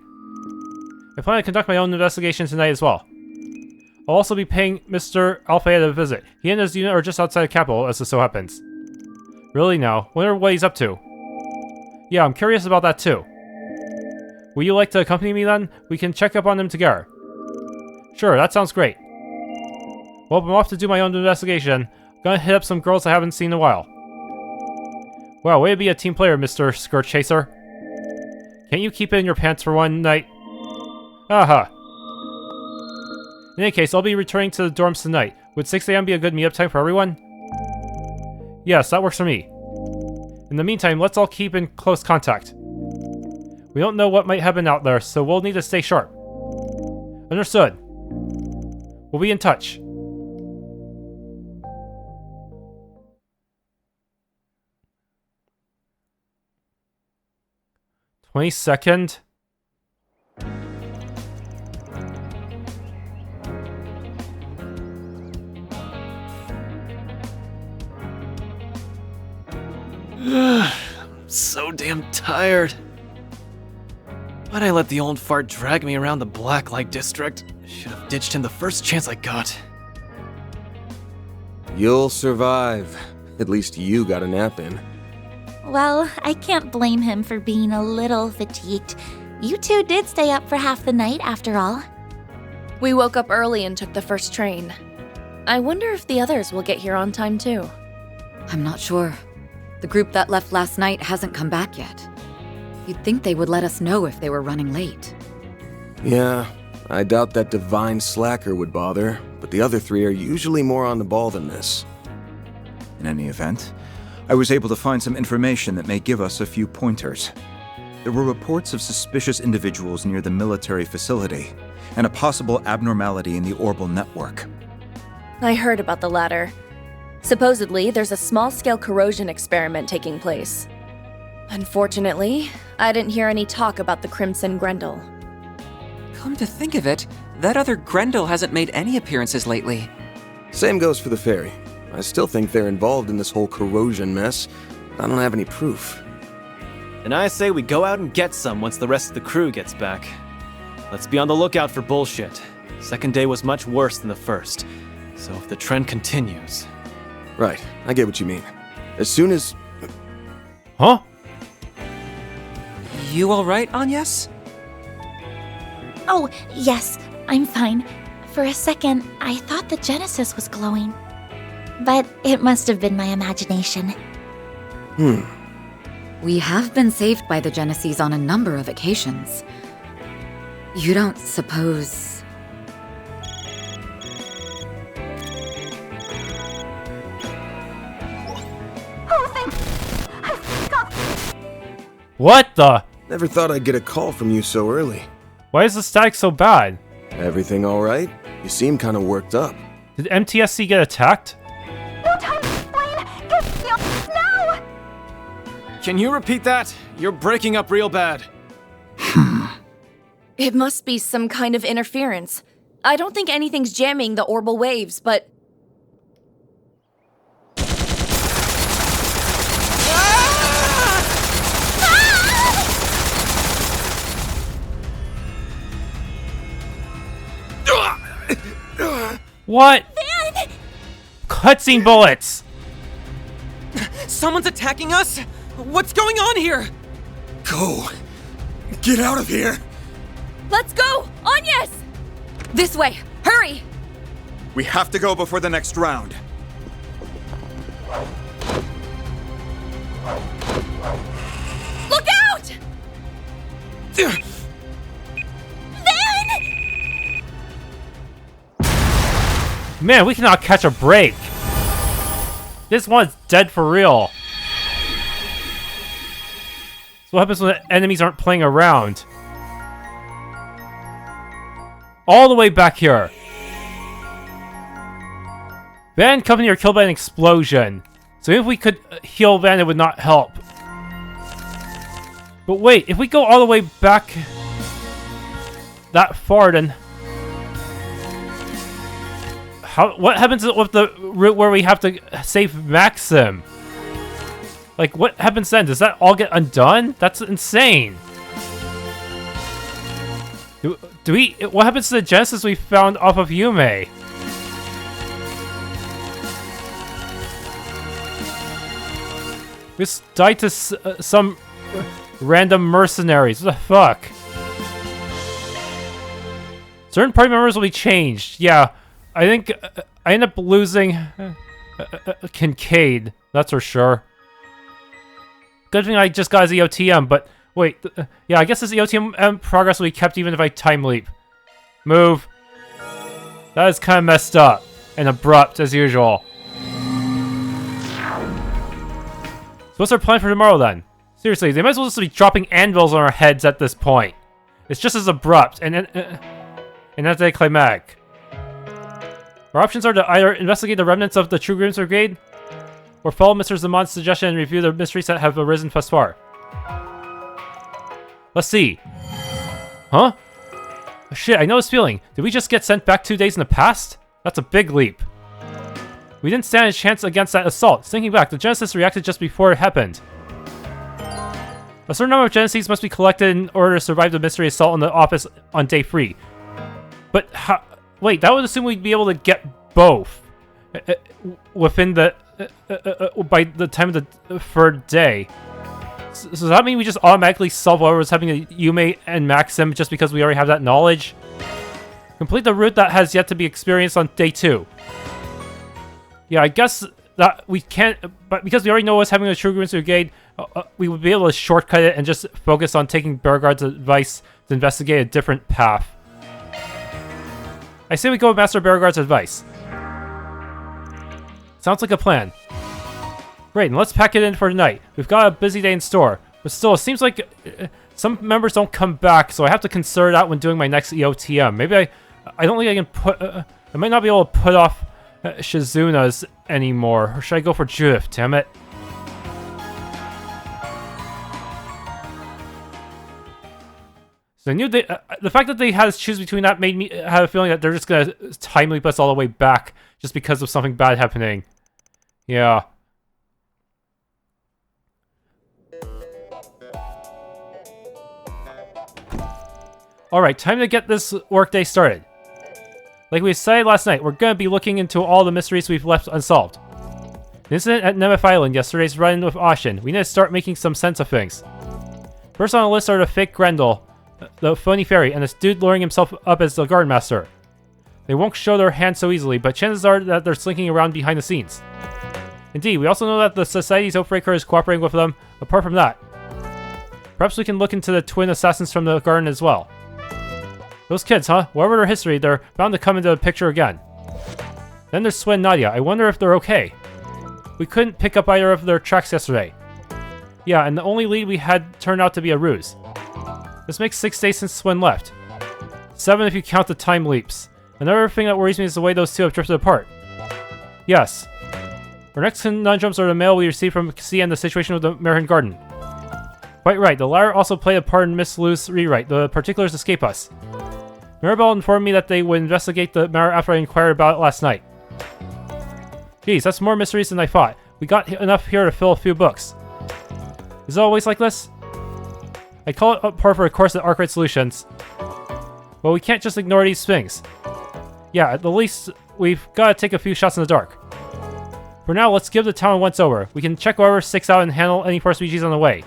I plan to conduct my own investigation tonight as well. I'll also be paying Mr. al-fayed a visit. He and his unit are just outside the capital, as it so happens. Really now? Wonder what he's up to. Yeah, I'm curious about that too. Would you like to accompany me then? We can check up on him together. Sure, that sounds great. Well, I'm off to do my own investigation. I'm gonna hit up some girls I haven't seen in a while. Wow, way to be a team player, Mr. Skirt Chaser. Can't you keep it in your pants for one night? Aha. In any case, I'll be returning to the dorms tonight. Would 6 AM be a good meetup time for everyone? Yes, that works for me. In the meantime, let's all keep in close contact. We don't know what might happen out there, so we'll need to stay sharp. Understood. We'll be in touch. "22nd. I'm so damn tired. Why'd I let the old fart drag me around the Blacklight district? Should have ditched him the first chance I got. You'll survive. At least you got a nap in. Well, I can't blame him for being a little fatigued. You two did stay up for half the night, after all. We woke up early and took the first train. I wonder if the others will get here on time too. I'm not sure. The group that left last night hasn't come back yet. You'd think they would let us know if they were running late. Yeah, I doubt that divine slacker would bother, but the other three are usually more on the ball than this. In any event, I was able to find some information that may give us a few pointers. There were reports of suspicious individuals near the military facility, and a possible abnormality in the Orbital network. I heard about the latter. Supposedly, there's a small-scale corrosion experiment taking place. Unfortunately, I didn't hear any talk about the Crimson Grendel. Come to think of it, that other Grendel hasn't made any appearances lately. Same goes for the ferry. I still think they're involved in this whole corrosion mess. I don't have any proof. And I say we go out and get some once the rest of the crew gets back. Let's be on the lookout for bullshit. Second day was much worse than the first, so if the trend continues... Right, I get what you mean. As soon as... Huh? You alright, Agnes? Oh, yes, I'm fine. For a second, I thought the Genesis was glowing. But it must have been my imagination. We have been saved by the Genesis on a number of occasions. You don't suppose... What the? Never thought I'd get a call from you so early. Why is the static so bad? Everything alright? You seem kinda worked up. Did MTSC get attacked? No time to explain! Get the office now! Can you repeat that? You're breaking up real bad. It must be some kind of interference. I don't think anything's jamming the orbital waves, but... What? Cutscene bullets! Someone's attacking us? What's going on here? Go! Get out of here! Let's go! Agnes! This way! Hurry! We have to go before the next round. Look out! Man, we cannot catch a break. This one's dead for real. So what happens when the enemies aren't playing around? All the way back here. Van and company are killed by an explosion. So even if we could heal Van, it would not help. But wait, if we go all the way back that far, then what happens with the route where we have to save Maxim? Like, what happens then? Does that all get undone? That's insane. What happens to the Genesis we found off of Yume? Just died to some random mercenaries. What the fuck? Certain party members will be changed. Yeah, I think I end up losing Kincaid. That's for sure. Good thing I just got his EOTM, but wait. Yeah, I guess this EOTM progress will be kept even if I time leap. Move. That is kind of messed up and abrupt as usual. So what's our plan for tomorrow then? Seriously, they might as well just be dropping anvils on our heads at this point. It's just as abrupt and anticlimactic. Our options are to either investigate the remnants of the True Grievance Brigade, or follow Mr. Zamon's suggestion and review the mysteries that have arisen thus far. Let's see. Huh? Oh, shit, I know this feeling. Did we just get sent back 2 days in the past? That's a big leap. We didn't stand a chance against that assault. Thinking back, the Genesis reacted just before it happened. A certain number of Genesis must be collected in order to survive the mystery assault on the office on day 3. But how? Wait, that would assume we'd be able to get both within the by the time of the third day. So does that mean we just automatically solve whatever was happening to Yume and Maxim just because we already have that knowledge? Complete the route that has yet to be experienced on day 2. Yeah, I guess that we can't, but because we already know what's happening with True Grievance Brigade, we would be able to shortcut it and just focus on taking Bergard's advice to investigate a different path. I say we go with Master Bergard's advice. Sounds like a plan. Great, and let's pack it in for tonight. We've got a busy day in store, but still, it seems like some members don't come back, so I have to consider that when doing my next EOTM. Maybe I don't think I can put, I might not be able to put off Shizuna's anymore, or should I go for Judith? Damn it! So I knew they, the fact that they had to choose between that made me have a feeling that they're just gonna time leap us all the way back just because of something bad happening. Yeah. Alright, time to get this workday started. Like we decided last night, we're going to be looking into all the mysteries we've left unsolved. The incident at Nemeth Island, yesterday's run-in with Ashen. We need to start making some sense of things. First on the list are the fake Grendel, the phony fairy, and this dude luring himself up as the guard master. They won't show their hand so easily, but chances are that they're slinking around behind the scenes. Indeed, we also know that the Society's Oathbreaker is cooperating with them. Apart from that, perhaps we can look into the twin assassins from the garden as well. Those kids, huh? Whatever their history, they're bound to come into the picture again. Then there's Swin and Nadia. I wonder if they're okay. We couldn't pick up either of their tracks yesterday. Yeah, and the only lead we had turned out to be a ruse. This makes 6 days since Swin left. 7 if you count the time leaps. Another thing that worries me is the way those two have drifted apart. Yes. Our next conundrums are the mail we received from C and the situation with the Marihan Garden. Quite right, the latter also played a part in Miss Lu's rewrite. The particulars escape us. Maribel informed me that they would investigate the matter after I inquired about it last night. Geez, that's more mysteries than I thought. We got enough here to fill a few books. Is it always like this? I call it part for a course at Arkwright Solutions. Well, we can't just ignore these things. Yeah, at the least, we've got to take a few shots in the dark. For now, let's give the town a once-over. We can check whoever sticks out and handle any force BGs on the way.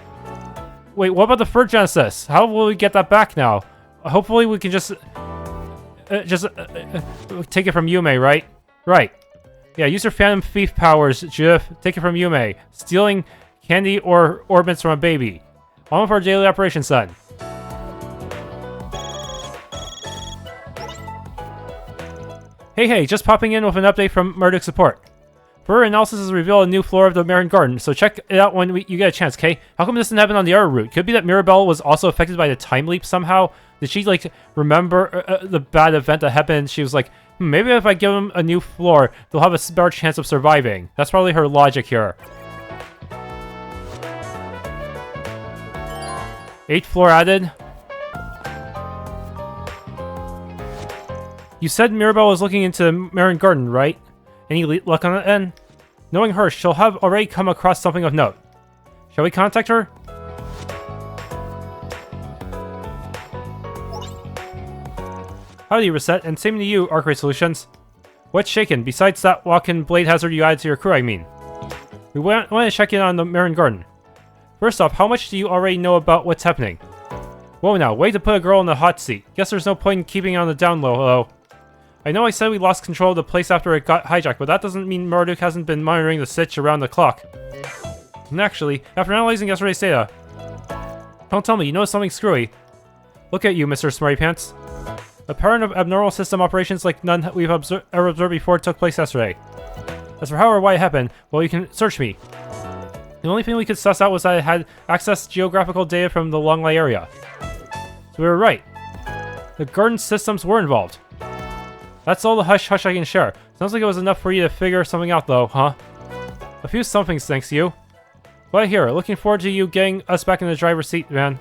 Wait, what about the third Genesis? How will we get that back now? Hopefully we can just take it from Yume, right? Right. Yeah, use your Phantom Thief powers, Jif. Take it from Yume. Stealing candy or orbits from a baby. On with our daily operation, son. Hey, just popping in with an update from Murdoch support. Further analysis has revealed a new floor of the Marin Garden, so check it out when you get a chance, okay? How come this didn't happen on the other route? Could it be that Mirabelle was also affected by the time leap somehow? Did she, like, remember the bad event that happened? She was like, maybe if I give them a new floor, they'll have a better chance of surviving. That's probably her logic here. 8th floor added. You said Mirabelle was looking into the Marin Garden, right? Any luck on it end? Knowing her, she'll have already come across something of note. Shall we contact her? Howdy, Reset, and same to you, Arcray Solutions. What's shaken, besides that walk-in blade hazard you added to your crew, I mean? We want to check in on the Marin Garden. First off, how much do you already know about what's happening? Whoa now, way to put a girl in the hot seat. Guess there's no point in keeping it on the down low, hello. I know I said we lost control of the place after it got hijacked, but that doesn't mean Marduk hasn't been monitoring the sitch around the clock. And actually, after analyzing yesterday's data... Don't tell me, you know something screwy. Look at you, Mr. Smarty Pants. A pattern of abnormal system operations like none we've ever observed before took place yesterday. As for how or why it happened, well, you can search me. The only thing we could suss out was that it had accessed geographical data from the Longley area. So we were right. The garden systems were involved. That's all the hush-hush I can share. Sounds like it was enough for you to figure something out though, huh? A few somethings, thanks to you. Well, here, looking forward to you getting us back in the driver's seat, man.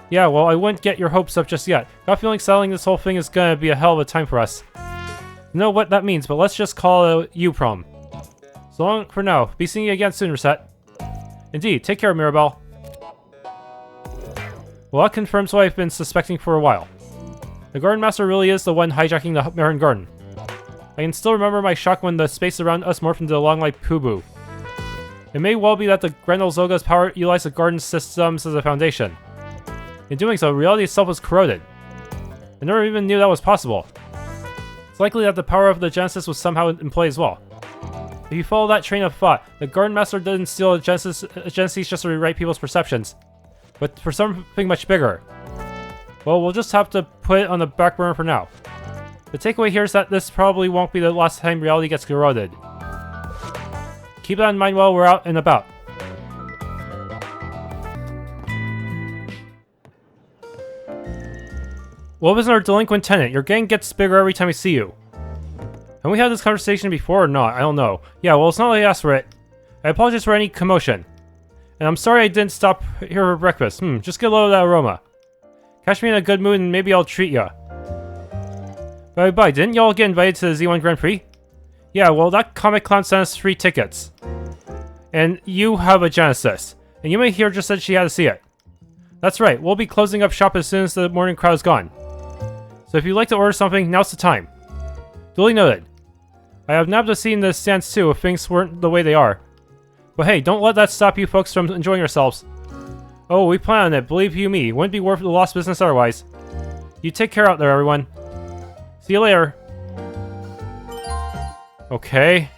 Yeah, well, I wouldn't get your hopes up just yet. Got a feeling settling this whole thing is gonna be a hell of a time for us. Know what that means, but let's just call it U-Prom. So long for now. Be seeing you again soon, Reset. Indeed, take care, Mirabelle. Well, that confirms what I've been suspecting for a while. The Garden Master really is the one hijacking the Marin Garden. I can still remember my shock when the space around us morphed into a long like Pubu. It may well be that the Grendel Zoga's power utilized the garden systems as a foundation. In doing so, reality itself was corroded. I never even knew that was possible. It's likely that the power of the Genesis was somehow in play as well. If you follow that train of thought, the Garden Master didn't steal a Genesis just to rewrite people's perceptions, but for something much bigger. Well, we'll just have to put it on the back burner for now. The takeaway here is that this probably won't be the last time reality gets corroded. Keep that in mind while we're out and about. What was our delinquent tenant? Your gang gets bigger every time I see you. Have we had this conversation before or not? I don't know. Yeah, well, it's not like I asked for it. I apologize for any commotion. And I'm sorry I didn't stop here for breakfast. Just get a load of that aroma. Catch me in a good mood and maybe I'll treat ya. Bye, didn't y'all get invited to the Z1 Grand Prix? Yeah, well, that comic clown sent us free tickets. And you have a Genesis. And you may hear just said she had to see it. That's right, we'll be closing up shop as soon as the morning crowd is gone. So if you'd like to order something, now's the time. Duly noted. I have nabbed a seat in the stands too if things weren't the way they are. But hey, don't let that stop you folks from enjoying yourselves. Oh, we plan on it, believe you me. Wouldn't be worth the lost business otherwise. You take care out there, everyone. See you later. Okay.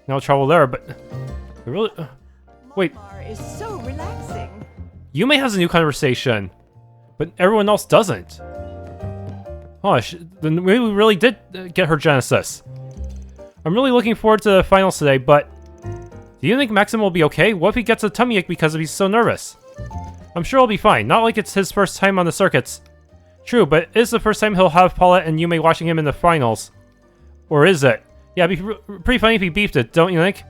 No trouble there, but... really... wait. Is so relaxing. Yume has a new conversation, but everyone else doesn't. Gosh, then maybe we really did get her Genesis. I'm really looking forward to the finals today, but... do you think Maxim will be okay? What if he gets a tummy ache because he's so nervous? I'm sure he'll be fine, not like it's his first time on the circuits. True, but it is the first time he'll have Paulette and Yume watching him in the finals. Or is it? Yeah, it'd be pretty funny if he beefed it, don't you think?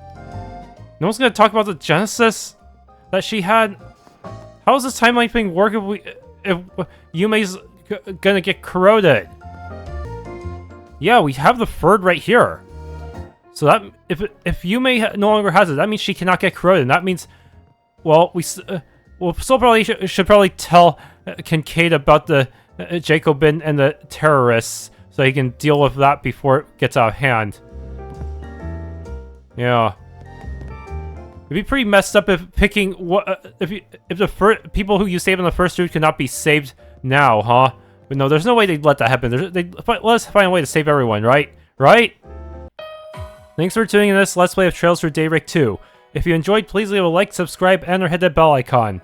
No one's gonna talk about the Genesis that she had? How does this timeline thing work if Yume's gonna get corroded? Yeah, we have the third right here. So that if Yume no longer has it, that means she cannot get corroded. And that means, well, we'll still probably should probably tell Kincaid about the Jacobin and the terrorists, so he can deal with that before it gets out of hand. Yeah, it'd be pretty messed up if picking if the people who you saved on the first route cannot be saved now, huh? But no, there's no way they'd let that happen. Let us find a way to save everyone, right? Right? Thanks for tuning in to this Let's Play of Trails through Daybreak 2. If you enjoyed, please leave a like, subscribe, and or hit that bell icon.